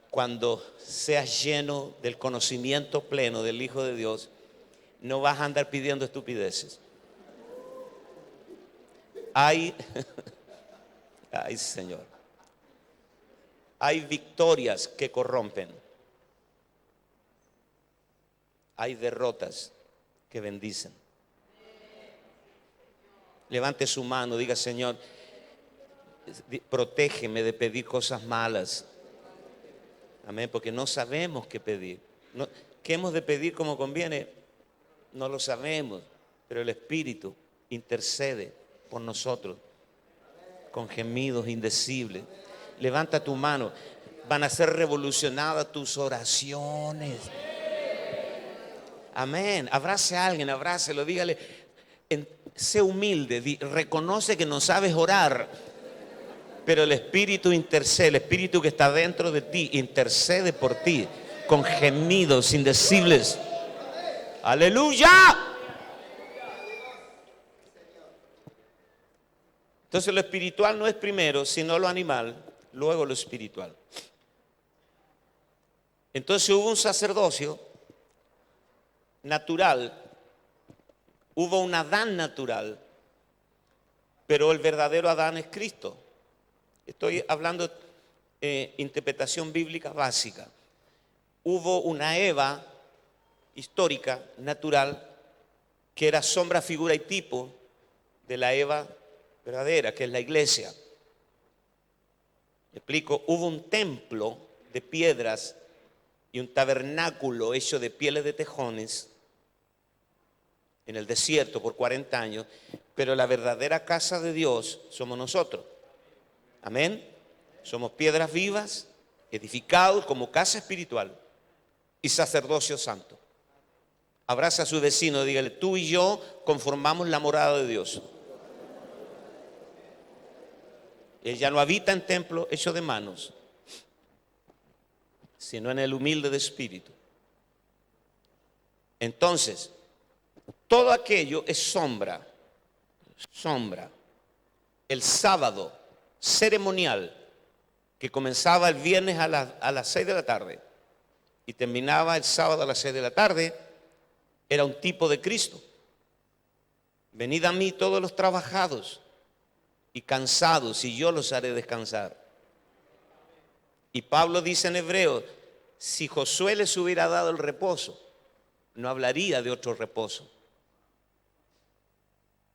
cuando seas lleno del conocimiento pleno del Hijo de Dios, no vas a andar pidiendo estupideces. Ay, Señor. Hay victorias que corrompen. Hay derrotas que bendicen. Levante su mano, diga, Señor, protégeme de pedir cosas malas. Amén, porque no sabemos qué pedir. ¿Qué hemos de pedir como conviene? No lo sabemos, pero el Espíritu intercede por nosotros con gemidos indecibles. Levanta tu mano. Van a ser revolucionadas tus oraciones. Amén. Abrace a alguien, abrácelo, dígale, sé humilde, reconoce que no sabes orar, pero el Espíritu intercede, el Espíritu que está dentro de ti intercede por ti con gemidos indecibles. Aleluya. Entonces lo espiritual no es primero, sino lo animal, luego lo espiritual. Entonces hubo un sacerdocio natural, hubo un Adán natural, pero el verdadero Adán es Cristo. Estoy hablando interpretación bíblica básica. Hubo una Eva histórica, natural, que era sombra, figura y tipo de la Eva verdadera, que es la iglesia. ¿Me explico? Hubo un templo de piedras y un tabernáculo hecho de pieles de tejones en el desierto por 40 años, pero la verdadera casa de Dios somos nosotros. Amén. Somos piedras vivas, edificados como casa espiritual y sacerdocio santo. Abraza a su vecino, dígale, tú y yo conformamos la morada de Dios. Él ya no habita en templo hecho de manos, sino en el humilde de espíritu. Entonces, todo aquello es sombra. El sábado ceremonial que comenzaba el viernes a las 6 de la tarde y terminaba el sábado a las 6 de la tarde, era un tipo de Cristo. Venid a mí todos los trabajados y cansados, y yo los haré descansar. Y Pablo dice en Hebreos, si Josué les hubiera dado el reposo, no hablaría de otro reposo.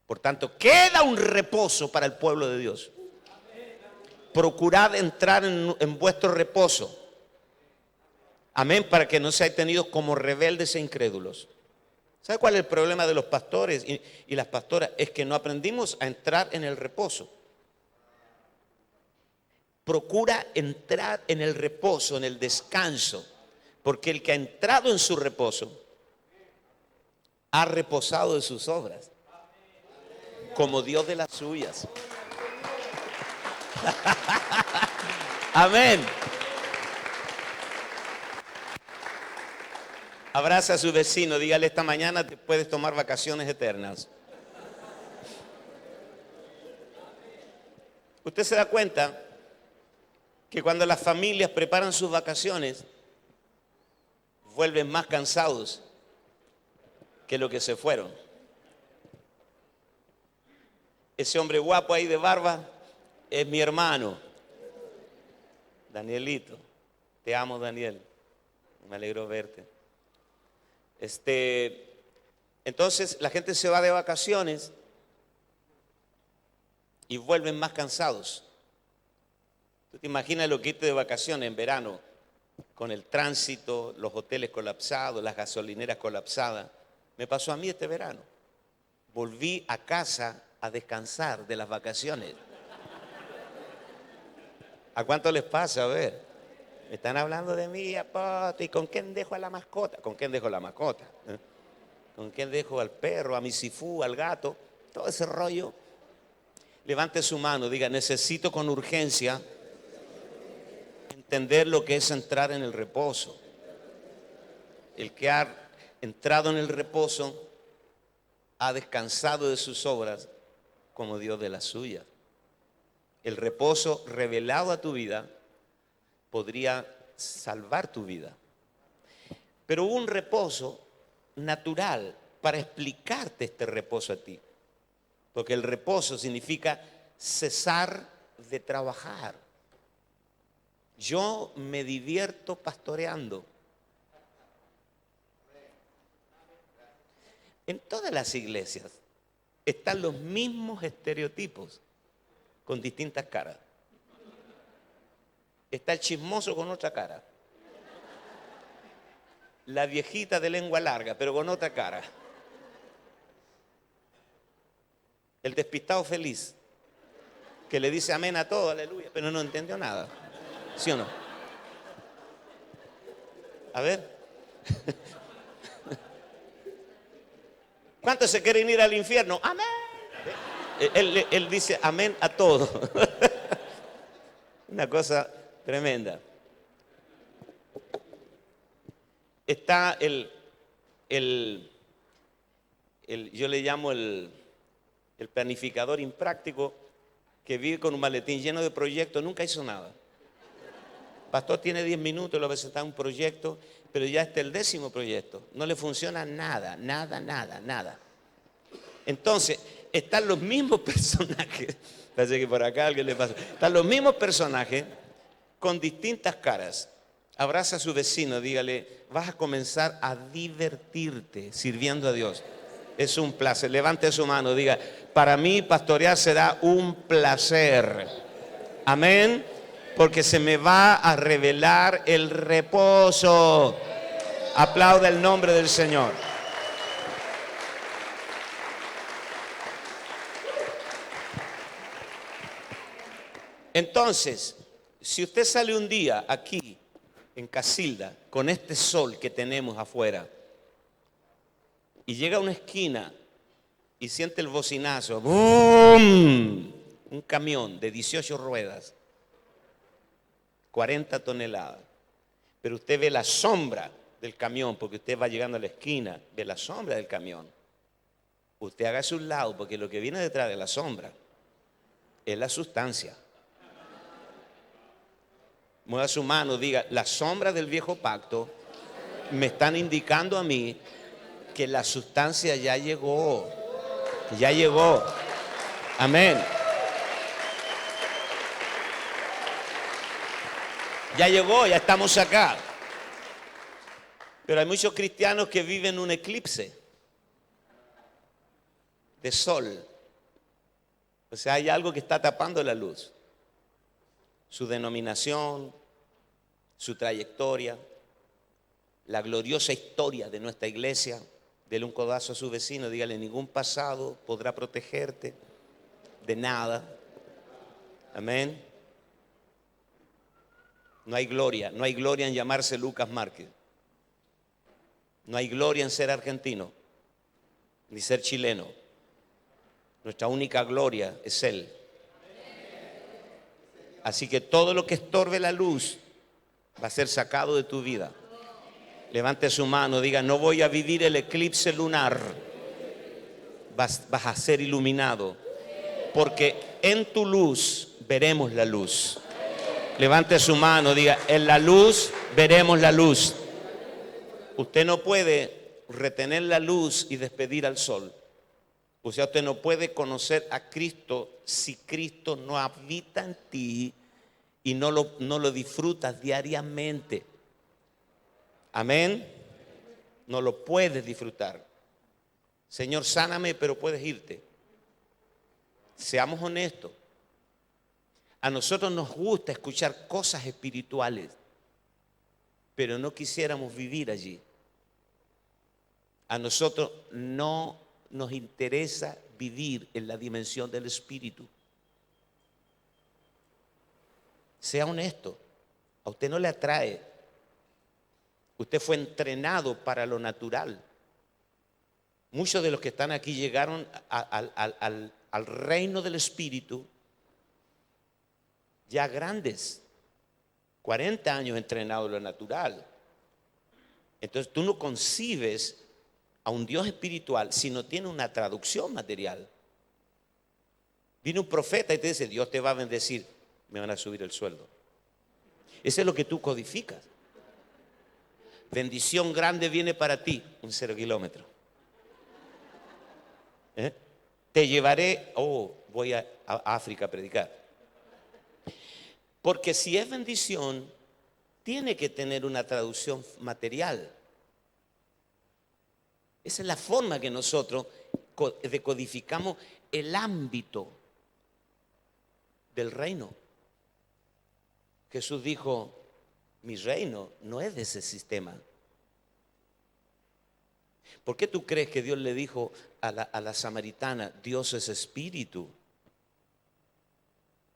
Por tanto, queda un reposo para el pueblo de Dios. Procurad entrar en vuestro reposo. Amén, para que no seáis tenidos como rebeldes e incrédulos. ¿Sabe cuál es el problema de los pastores y las pastoras? Es que no aprendimos a entrar en el reposo. Procura entrar en el reposo, en el descanso, porque el que ha entrado en su reposo ha reposado de sus obras, como Dios de las suyas. Amén. Abraza a su vecino, dígale, esta mañana te puedes tomar vacaciones eternas. Usted se da cuenta que cuando las familias preparan sus vacaciones, vuelven más cansados que lo que se fueron. Ese hombre guapo ahí de barba es mi hermano, Danielito. Te amo, Daniel. Me alegro verte. Entonces la gente se va de vacaciones y vuelven más cansados. ¿Tú te imaginas lo que irte de vacaciones en verano con el tránsito, los hoteles colapsados, las gasolineras colapsadas? Me pasó a mí este verano. Volví a casa a descansar de las vacaciones. ¿A cuánto les pasa? A ver. Me están hablando de mí, apóstol, ¿y con quién dejo a la mascota? ¿Con quién dejo la mascota? ¿Con quién dejo al perro, a mi sifú, al gato? Todo ese rollo. Levante su mano, diga, necesito con urgencia entender lo que es entrar en el reposo. El que ha entrado en el reposo ha descansado de sus obras como Dios de las suyas. El reposo revelado a tu vida podría salvar tu vida. Pero hubo un reposo natural para explicarte este reposo a ti. Porque el reposo significa cesar de trabajar. Yo me divierto pastoreando. En todas las iglesias están los mismos estereotipos con distintas caras. Está el chismoso con otra cara. La viejita de lengua larga, pero con otra cara. El despistado feliz, que le dice amén a todo, aleluya, pero no entendió nada. ¿Sí o no? A ver. ¿Cuántos se quieren ir al infierno? Amén. Él dice amén a todo. Una cosa tremenda. Está yo le llamo el planificador impráctico que vive con un maletín lleno de proyectos, nunca hizo nada. Pastor tiene 10 minutos, lo presenta un proyecto, pero ya está el 10º proyecto. No le funciona nada. Entonces, están los mismos personajes. Parece que por acá a alguien le pasa. Están los mismos personajes con distintas caras. Abraza a su vecino, dígale, vas a comenzar a divertirte sirviendo a Dios. Es un placer. Levante su mano, diga, para mí pastorear será un placer. Amén. Porque se me va a revelar el reposo. Aplauda el nombre del Señor. Entonces, si usted sale un día aquí en Casilda con este sol que tenemos afuera y llega a una esquina y siente el bocinazo, ¡boom! Un camión de 18 ruedas, 40 toneladas, pero usted ve la sombra del camión porque usted va llegando a la esquina, ve la sombra del camión. Usted hágase un lado porque lo que viene detrás de la sombra es la sustancia. Mueva su mano, diga, las sombras del viejo pacto me están indicando a mí que la sustancia ya llegó. Ya llegó. Amén. Ya llegó, ya estamos acá. Pero hay muchos cristianos que viven un eclipse de sol. O sea, hay algo que está tapando la luz. Su denominación, su trayectoria, la gloriosa historia de nuestra iglesia. Dele un codazo a su vecino, dígale, ningún pasado podrá protegerte de nada. Amén. No hay gloria en llamarse Lucas Márquez. No hay gloria en ser argentino, ni ser chileno. Nuestra única gloria es Él. Así que todo lo que estorbe la luz va a ser sacado de tu vida. Levante su mano, diga, no voy a vivir el eclipse lunar. Vas a ser iluminado. Porque en tu luz veremos la luz. Levante su mano, diga, en la luz veremos la luz. Usted no puede retener la luz y despedir al sol. O sea, usted no puede conocer a Cristo si Cristo no habita en ti y no lo disfrutas diariamente. Amén. No lo puedes disfrutar. Señor, sáname, pero puedes irte. Seamos honestos. A nosotros nos gusta escuchar cosas espirituales, pero no quisiéramos vivir allí. A nosotros no nos interesa vivir en la dimensión del espíritu. Sea honesto. A usted no le atrae. Usted fue entrenado para lo natural. Muchos de los que están aquí llegaron al reino del espíritu ya grandes, 40 años entrenados en lo natural. Entonces tú no concibes a un Dios espiritual si no tiene una traducción material. Viene un profeta y te dice, Dios te va a bendecir, me van a subir el sueldo. Eso es lo que tú codificas. Bendición grande viene para ti, un 0 kilómetro. Te llevaré, voy a África a predicar. Porque si es bendición, tiene que tener una traducción material. Esa es la forma que nosotros decodificamos el ámbito del reino. Jesús dijo, mi reino no es de ese sistema. ¿Por qué tú crees que Dios le dijo a la samaritana, Dios es espíritu?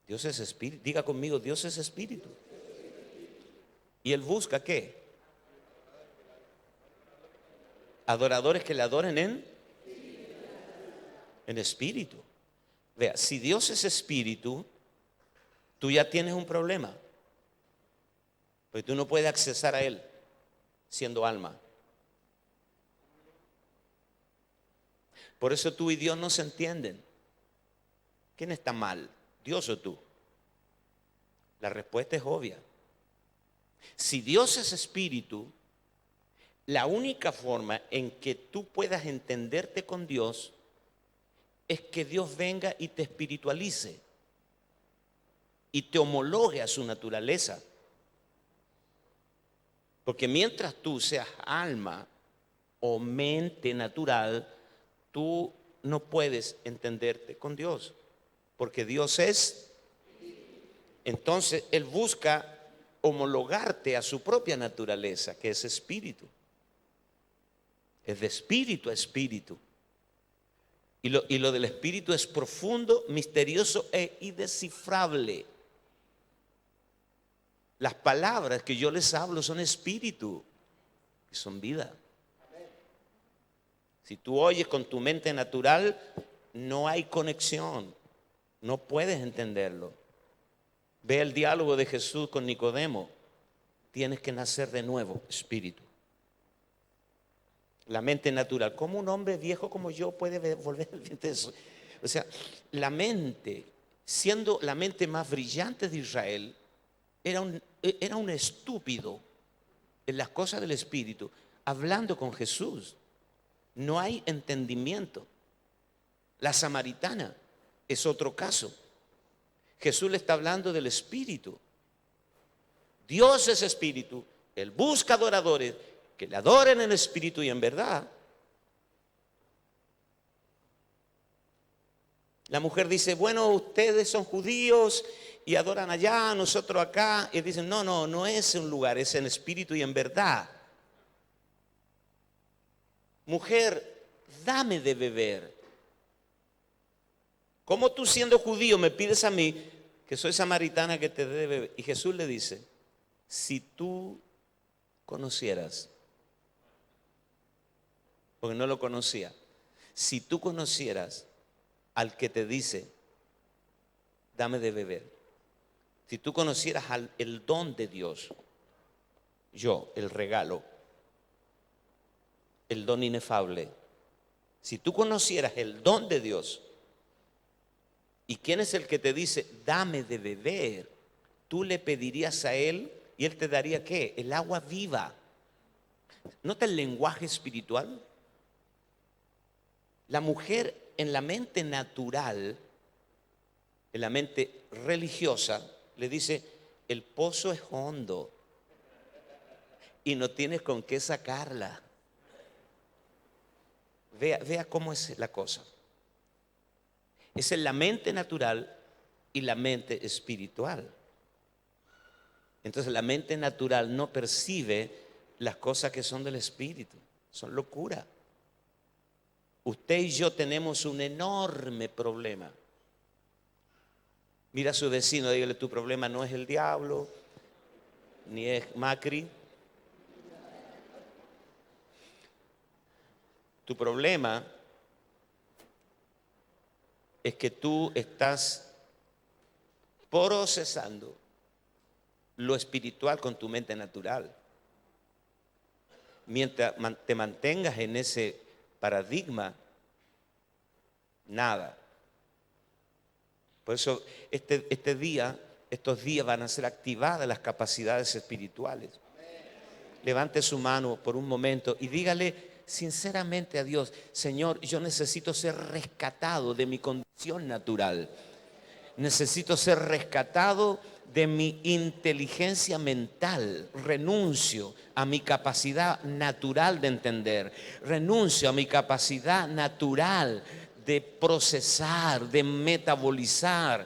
Dios es espíritu. Diga conmigo, Dios es espíritu. ¿Y Él busca qué? Adoradores que le adoren en espíritu. Vea, si Dios es espíritu, tú ya tienes un problema. Porque tú no puedes accesar a Él siendo alma. Por eso tú y Dios no se entienden. ¿Quién está mal? ¿Dios o tú? La respuesta es obvia. Si Dios es espíritu, la única forma en que tú puedas entenderte con Dios es que Dios venga y te espiritualice y te homologue a su naturaleza. Porque mientras tú seas alma o mente natural, tú no puedes entenderte con Dios. Porque Dios es. Entonces Él busca homologarte a su propia naturaleza, que es espíritu. Es de espíritu a espíritu. Y lo del espíritu es profundo, misterioso e indescifrable. Las palabras que yo les hablo son espíritu y son vida. Si tú oyes con tu mente natural, no hay conexión. No puedes entenderlo. Ve el diálogo de Jesús con Nicodemo. Tienes que nacer de nuevo, espíritu. La mente natural. ¿Cómo un hombre viejo como yo puede volver al vientre de eso? O sea, la mente, siendo la mente más brillante de Israel, era un estúpido en las cosas del espíritu, hablando con Jesús. No hay entendimiento. La samaritana es otro caso. Jesús le está hablando del espíritu. Dios es espíritu. Él busca adoradores que le adoren en espíritu y en verdad. La mujer dice, bueno, ustedes son judíos y adoran allá, nosotros acá. Y dicen, no es un lugar, es en espíritu y en verdad. Mujer, dame de beber. ¿Cómo tú siendo judío me pides a mí, que soy samaritana, que te dé de beber? Y Jesús le dice, si tú conocieras, porque no lo conocía, si tú conocieras al que te dice, dame de beber, si tú conocieras el don de Dios, yo, el regalo, el don inefable, si tú conocieras el don de Dios, ¿y quién es el que te dice, dame de beber? Tú le pedirías a él y él te daría ¿qué? El agua viva. ¿Nota el lenguaje espiritual? La mujer en la mente natural, en la mente religiosa, le dice, el pozo es hondo y no tienes con qué sacarla. Vea cómo es la cosa. Es en la mente natural y la mente espiritual. Entonces la mente natural no percibe las cosas que son del espíritu. Son locura. Usted y yo tenemos un enorme problema. Mira a su vecino, dígale, tu problema no es el diablo, ni es Macri. Tu problema es que tú estás procesando lo espiritual con tu mente natural. Mientras te mantengas en ese paradigma, nada. Por eso estos días van a ser activadas las capacidades espirituales. Levante su mano por un momento y dígale sinceramente a Dios, Señor, yo necesito ser rescatado de mi condición natural. Necesito ser rescatado de mi inteligencia mental. Renuncio a mi capacidad natural de entender. Renuncio a mi capacidad natural de procesar, de metabolizar.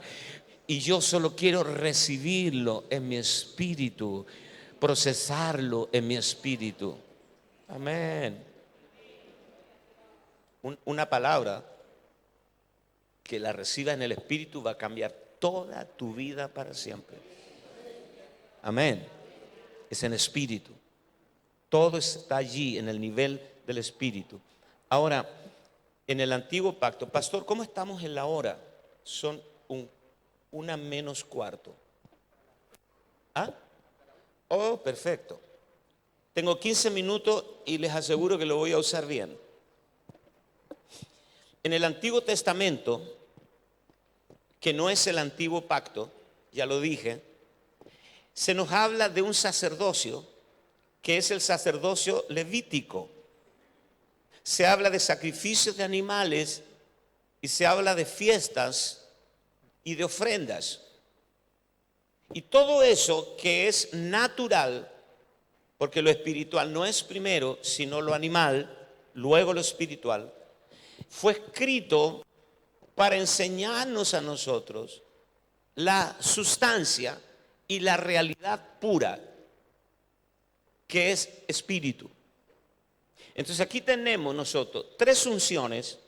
Y yo solo quiero recibirlo en mi espíritu, procesarlo en mi espíritu. Amén. Una palabra que la reciba en el espíritu va a cambiar toda tu vida para siempre. Amén. Es en espíritu. Todo está allí en el nivel del espíritu. Ahora, en el antiguo pacto, pastor, ¿cómo estamos en la hora? Son 1:45. ¿Ah? Oh, perfecto. Tengo 15 minutos y les aseguro que lo voy a usar bien. En el Antiguo Testamento, que no es el antiguo pacto, ya lo dije, se nos habla de un sacerdocio que es el sacerdocio levítico. Se habla de sacrificios de animales y se habla de fiestas y de ofrendas. Y todo eso que es natural, porque lo espiritual no es primero, sino lo animal, luego lo espiritual, fue escrito para enseñarnos a nosotros la sustancia y la realidad pura, que es espíritu. Entonces aquí tenemos nosotros 3 unciones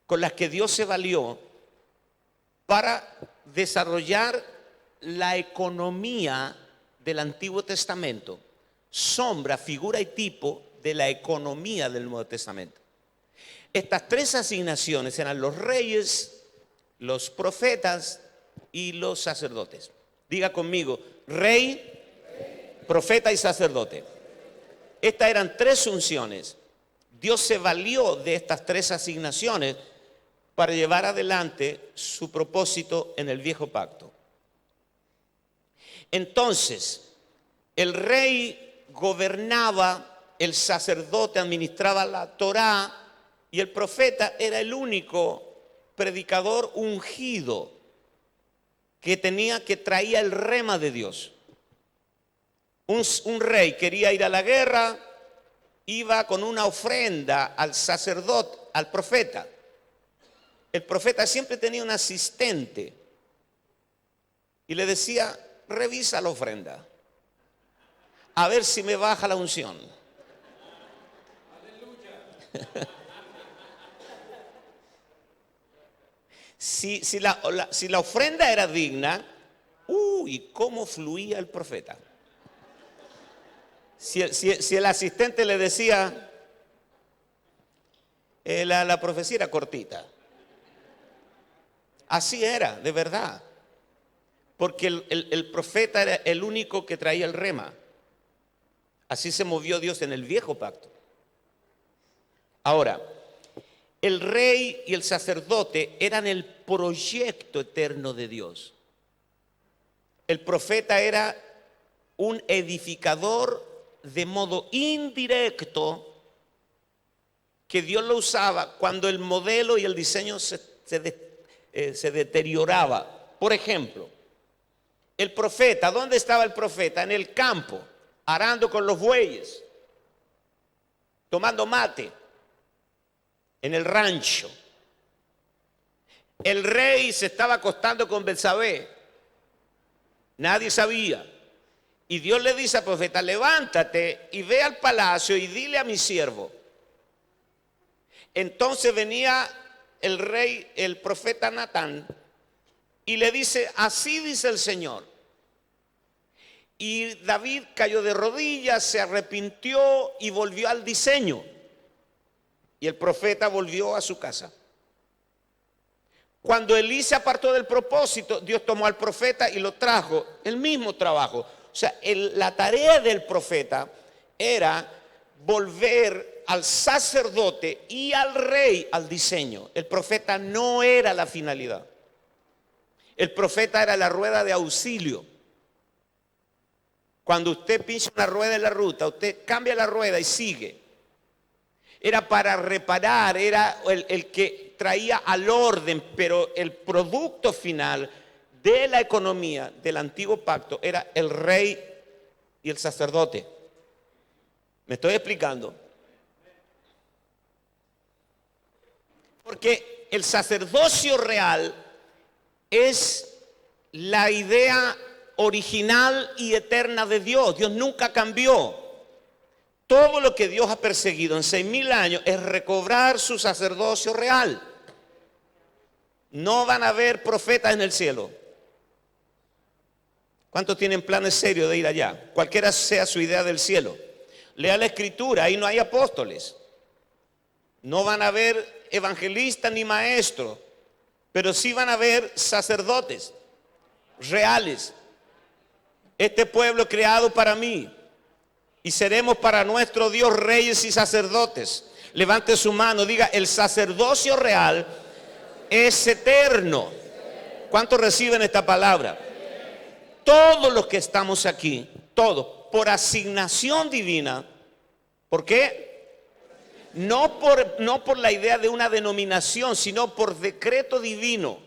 con las que Dios se valió para desarrollar la economía del Antiguo Testamento, sombra, figura y tipo de la economía del Nuevo Testamento. Estas tres asignaciones eran los reyes, los profetas y los sacerdotes. Diga conmigo, rey, profeta y sacerdote. Estas eran tres funciones. Dios se valió de estas tres asignaciones para llevar adelante su propósito en el viejo pacto. Entonces, el rey gobernaba, el sacerdote administraba la Torá y el profeta era el único predicador ungido que traía el rema de Dios. Un rey quería ir a la guerra, iba con una ofrenda al sacerdote, al profeta. El profeta siempre tenía un asistente y le decía, revisa la ofrenda, a ver si me baja la unción. Si la ofrenda era digna, uy, cómo fluía el profeta. Si el asistente le decía, la profecía era cortita. Así era, de verdad. Porque el profeta era el único que traía el rema. Así se movió Dios en el viejo pacto. Ahora, el rey y el sacerdote eran el proyecto eterno de Dios. El profeta era un edificador de modo indirecto que Dios lo usaba cuando el modelo y el diseño se deterioraba. Por ejemplo, el profeta, ¿dónde estaba el profeta? En el campo, arando con los bueyes, tomando mate, en el rancho. El rey se estaba acostando con Betsabé, nadie sabía. Y Dios le dice al profeta, levántate y ve al palacio y dile a mi siervo. Entonces venía el rey, el profeta Natán, y le dice, así dice el Señor. Y David cayó de rodillas, se arrepintió y volvió al diseño. Y el profeta volvió a su casa. Cuando Elí se apartó del propósito, Dios tomó al profeta y lo trajo, el mismo trabajo. O sea, la tarea del profeta era volver al sacerdote y al rey al diseño. El profeta no era la finalidad. El profeta era la rueda de auxilio. Cuando usted pincha una rueda en la ruta, usted cambia la rueda y sigue. Era para reparar, era el que traía al orden, pero el producto final de la economía del antiguo pacto era el rey y el sacerdote. ¿Me estoy explicando? Porque el sacerdocio real es la idea original y eterna de Dios. Dios nunca cambió. Todo lo que Dios ha perseguido en 6.000 años es recobrar su sacerdocio real. No van a haber profetas en el cielo. ¿Cuántos tienen planes serios de ir allá? Cualquiera sea su idea del cielo. Lea la escritura, ahí no hay apóstoles. No van a haber evangelistas ni maestros, pero sí van a haber sacerdotes reales. Este pueblo creado para mí, y seremos para nuestro Dios reyes y sacerdotes. Levante su mano, diga, el sacerdocio real es eterno. ¿Cuántos reciben esta palabra? Todos los que estamos aquí, todos, por asignación divina. ¿Por qué? No por la idea de una denominación, sino por decreto divino.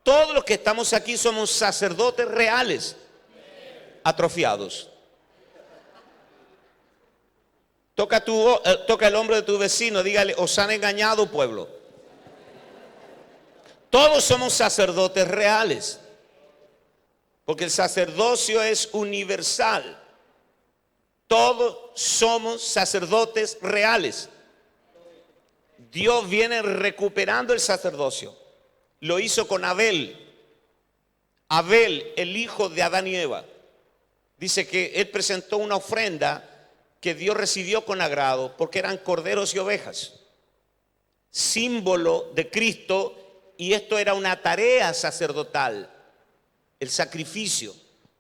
Todos los que estamos aquí somos sacerdotes reales, atrofiados. Toca el hombro de tu vecino, dígale, os han engañado, pueblo. Todos somos sacerdotes reales, porque el sacerdocio es universal. Todos somos sacerdotes reales. Dios viene recuperando el sacerdocio. Lo hizo con Abel. Abel, el hijo de Adán y Eva. Dice que él presentó una ofrenda que Dios recibió con agrado porque eran corderos y ovejas, símbolo de Cristo, y esto era una tarea sacerdotal, el sacrificio.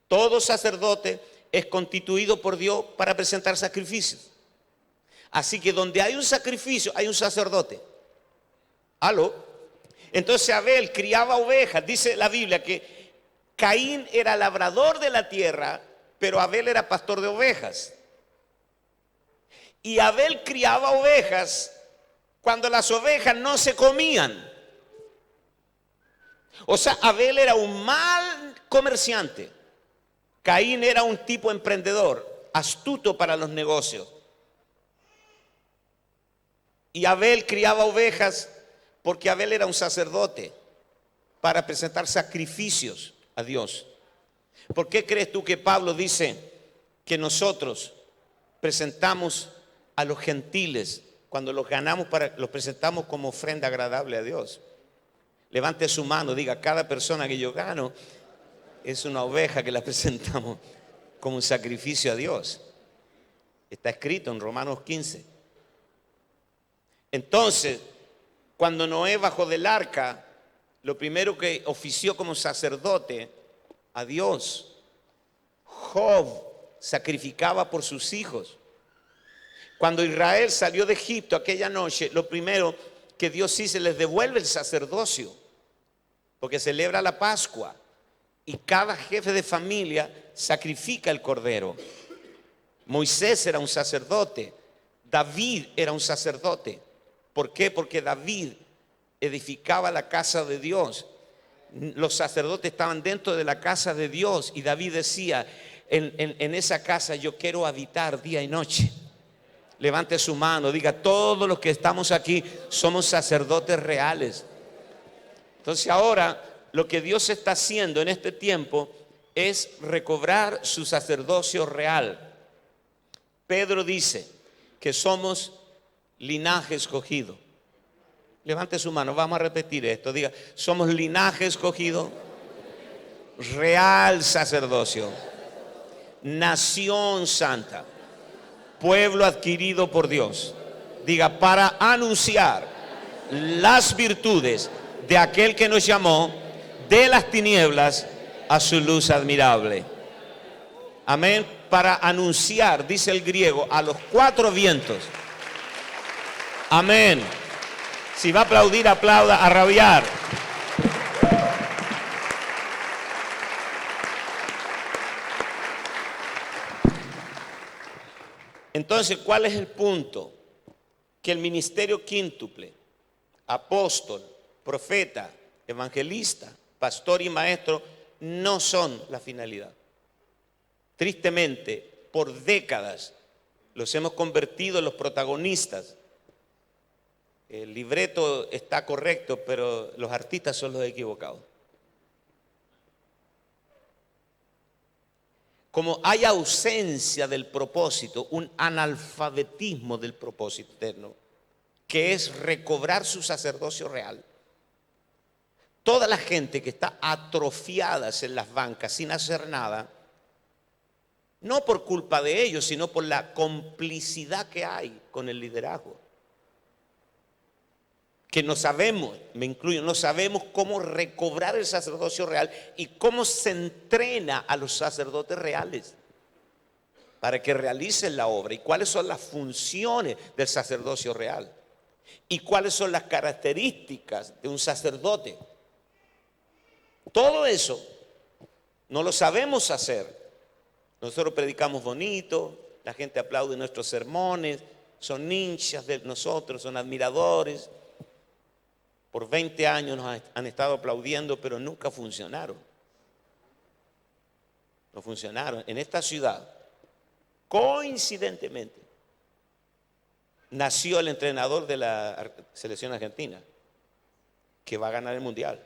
Todo sacerdote es constituido por Dios para presentar sacrificios. Así que donde hay un sacrificio, hay un sacerdote. ¿Aló? Entonces Abel criaba ovejas. Dice la Biblia que Caín era labrador de la tierra, pero Abel era pastor de ovejas. Y Abel criaba ovejas cuando las ovejas no se comían. O sea, Abel era un mal comerciante. Caín era un tipo emprendedor, astuto para los negocios. Y Abel criaba ovejas porque Abel era un sacerdote para presentar sacrificios a Dios. ¿Por qué crees tú que Pablo dice que nosotros presentamos a los gentiles, cuando los ganamos, los presentamos como ofrenda agradable a Dios? Levante su mano, diga: cada persona que yo gano es una oveja que la presentamos como un sacrificio a Dios. Está escrito en Romanos 15. Entonces, cuando Noé bajó del arca, lo primero que ofició como sacerdote a Dios. Job sacrificaba por sus hijos. Cuando Israel salió de Egipto aquella noche, lo primero que Dios hizo, les devuelve el sacerdocio, porque celebra la Pascua y cada jefe de familia sacrifica el cordero. Moisés era un sacerdote, David era un sacerdote. ¿Por qué? Porque David edificaba la casa de Dios. Los sacerdotes estaban dentro de la casa de Dios y David decía: en esa casa yo quiero habitar día y noche. Levante su mano, diga: todos los que estamos aquí somos sacerdotes reales. Entonces ahora lo que Dios está haciendo en este tiempo es recobrar su sacerdocio real. Pedro dice que somos linaje escogido. Levante su mano, vamos a repetir esto. Diga: somos linaje escogido, real sacerdocio, nación santa, pueblo adquirido por Dios. Diga: para anunciar las virtudes de aquel que nos llamó de las tinieblas a su luz admirable. Amén. Para anunciar, dice el griego, a los cuatro vientos. Amén. Si va a aplaudir, aplauda a rabiar. Entonces, ¿cuál es el punto? Que el ministerio quíntuple, apóstol, profeta, evangelista, pastor y maestro, no son la finalidad. Tristemente, por décadas los hemos convertido en los protagonistas. El libreto está correcto, pero los artistas son los equivocados. Como hay ausencia del propósito, un analfabetismo del propósito eterno, que es recobrar su sacerdocio real. Toda la gente que está atrofiada en las bancas sin hacer nada, no por culpa de ellos, sino por la complicidad que hay con el liderazgo. Que no sabemos, me incluyo, no sabemos cómo recobrar el sacerdocio real y cómo se entrena a los sacerdotes reales para que realicen la obra, y cuáles son las funciones del sacerdocio real y cuáles son las características de un sacerdote. Todo eso no lo sabemos hacer. Nosotros predicamos bonito, la gente aplaude nuestros sermones, son hinchas de nosotros, son admiradores. Por 20 años nos han estado aplaudiendo, pero nunca funcionaron. No funcionaron. En esta ciudad, coincidentemente, nació el entrenador de la selección argentina, que va a ganar el mundial.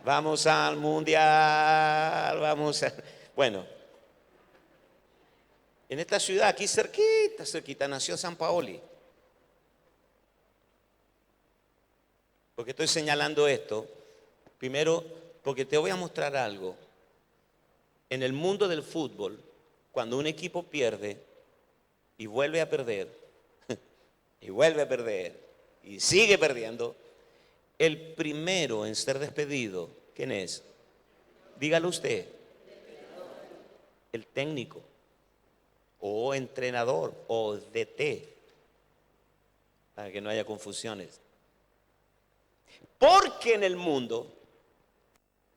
Vamos al mundial, vamos a... Bueno, en esta ciudad, aquí cerquita, nació San Paoli. ¿Por qué estoy señalando esto? Primero, Porque te voy a mostrar algo. En el mundo del fútbol, cuando un equipo pierde y vuelve a perder, y vuelve a perder, y sigue perdiendo, el primero en ser despedido, ¿quién es? Dígalo usted. El técnico, o entrenador, o DT, para que no haya confusiones. Porque en el mundo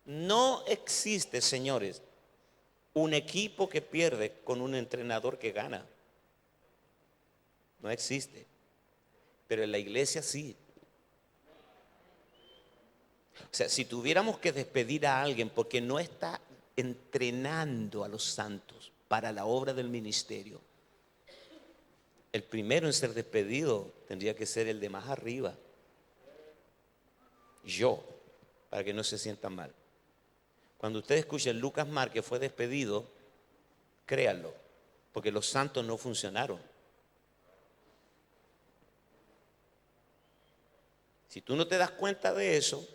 no existe, señores, un equipo que pierde con un entrenador que gana. No existe. Pero en la iglesia sí. O sea, si tuviéramos que despedir a alguien porque no está entrenando a los santos para la obra del ministerio, el primero en ser despedido tendría que ser el de más arriba. Yo, para que no se sientan mal. Cuando ustedes escuchen Lucas Márquez fue despedido, créanlo, porque los santos no funcionaron. Si tú no te das cuenta de eso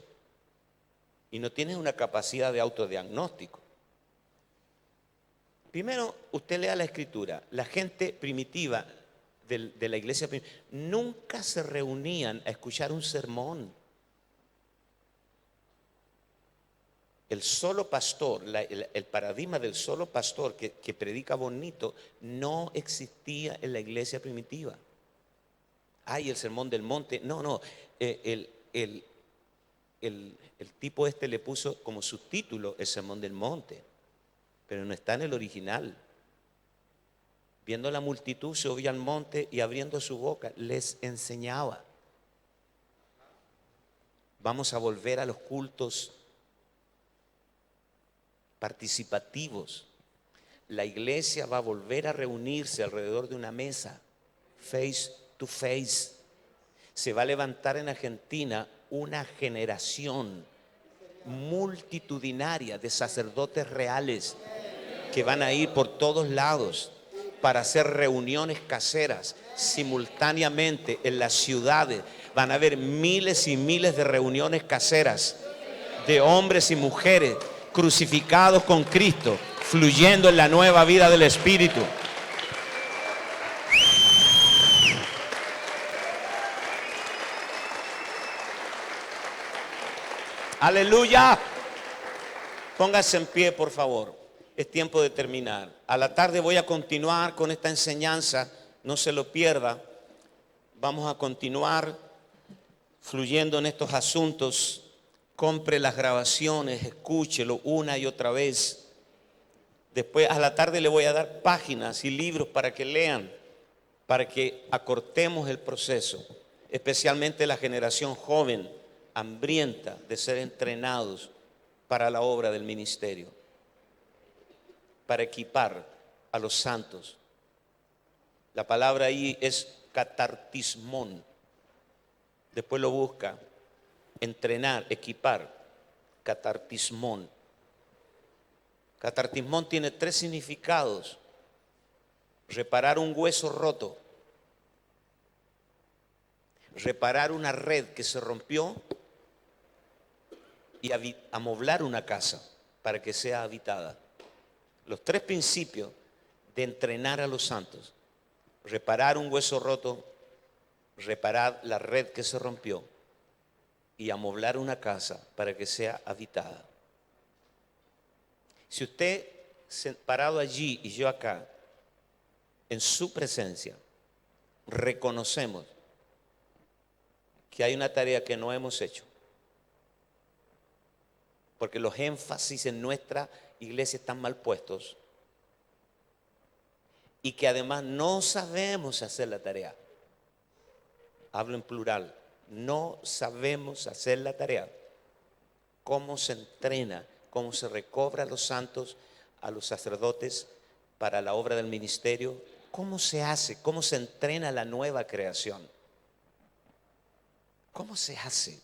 y no tienes una capacidad de autodiagnóstico, primero usted lea la escritura. La gente primitiva de la iglesia nunca se reunían a escuchar un sermón. El solo pastor, el paradigma del solo pastor que predica bonito no existía en la iglesia primitiva. Ay, el sermón del monte. No. El tipo este le puso como subtítulo el sermón del monte, pero no está en el original. Viendo la multitud, se subía al monte y abriendo su boca les enseñaba. Vamos a volver a los cultos participativos. La iglesia va a volver a reunirse alrededor de una mesa, face to face. Se va a levantar en Argentina una generación multitudinaria de sacerdotes reales que van a ir por todos lados para hacer reuniones caseras simultáneamente en las ciudades. Van a haber miles y miles de reuniones caseras de hombres y mujeres crucificados con Cristo, fluyendo en la nueva vida del Espíritu. Aleluya. Póngase en pie, por favor. Es tiempo de terminar. A la tarde voy a continuar con esta enseñanza. No se lo pierda. Vamos a continuar fluyendo en estos asuntos. Compre las grabaciones, escúchelo una y otra vez. Después a la tarde le voy a dar páginas y libros para que lean, para que acortemos el proceso, especialmente la generación joven, hambrienta de ser entrenados para la obra del ministerio, para equipar a los santos. La palabra ahí es catartismón. Después lo busca. Entrenar, equipar, catartismón. Catartismón tiene 3 significados: reparar un hueso roto, reparar una red que se rompió y amoblar una casa para que sea habitada. Los 3 principios de entrenar a los santos: reparar un hueso roto, reparar la red que se rompió y amoblar una casa para que sea habitada. Si usted parado allí y yo acá, en su presencia, reconocemos que hay una tarea que no hemos hecho, porque los énfasis en nuestra iglesia están mal puestos, y que además no sabemos hacer la tarea. Hablo en plural. No sabemos hacer la tarea. ¿Cómo se entrena? ¿Cómo se recobra a los santos, a los sacerdotes para la obra del ministerio? ¿Cómo se hace? ¿Cómo se entrena la nueva creación? ¿Cómo se hace?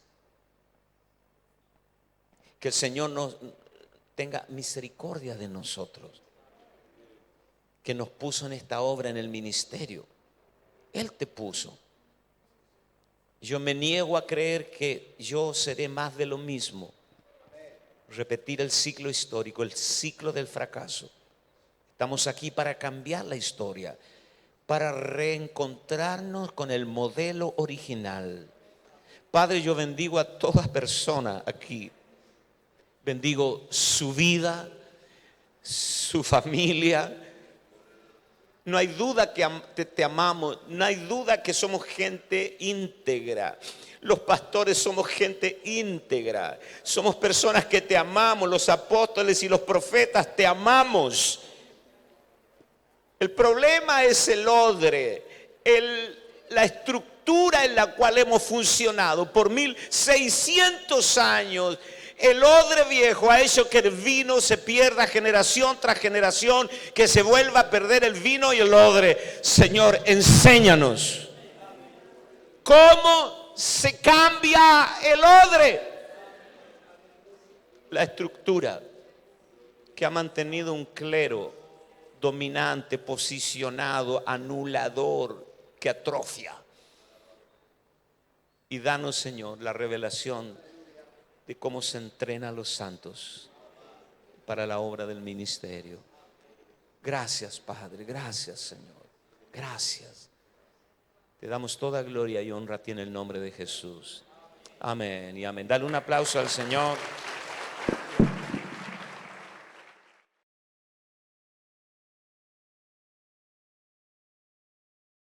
Que el Señor nos tenga misericordia de nosotros, que nos puso en esta obra, en el ministerio. Él te puso. Yo me niego a creer que yo seré más de lo mismo. repetir el ciclo histórico, el ciclo del fracaso. Estamos aquí para cambiar la historia, para reencontrarnos con el modelo original. Padre, yo bendigo a toda persona aquí. Bendigo su vida, su familia. No hay duda que te amamos, no hay duda que somos gente íntegra. Los pastores somos gente íntegra, somos personas que te amamos, los apóstoles y los profetas te amamos. El problema es el odre, la estructura en la cual hemos funcionado por 1600 años. El odre viejo ha hecho que el vino se pierda generación tras generación, que se vuelva a perder el vino y el odre. Señor, enséñanos cómo se cambia el odre. La estructura que ha mantenido un clero dominante, posicionado, anulador, que atrofia. Y danos, Señor, la revelación de cómo se entrena a los santos para la obra del ministerio. Gracias, Padre, gracias, Señor, gracias. Te damos toda gloria y honra a ti en el nombre de Jesús. Amén y amén. Dale un aplauso al Señor.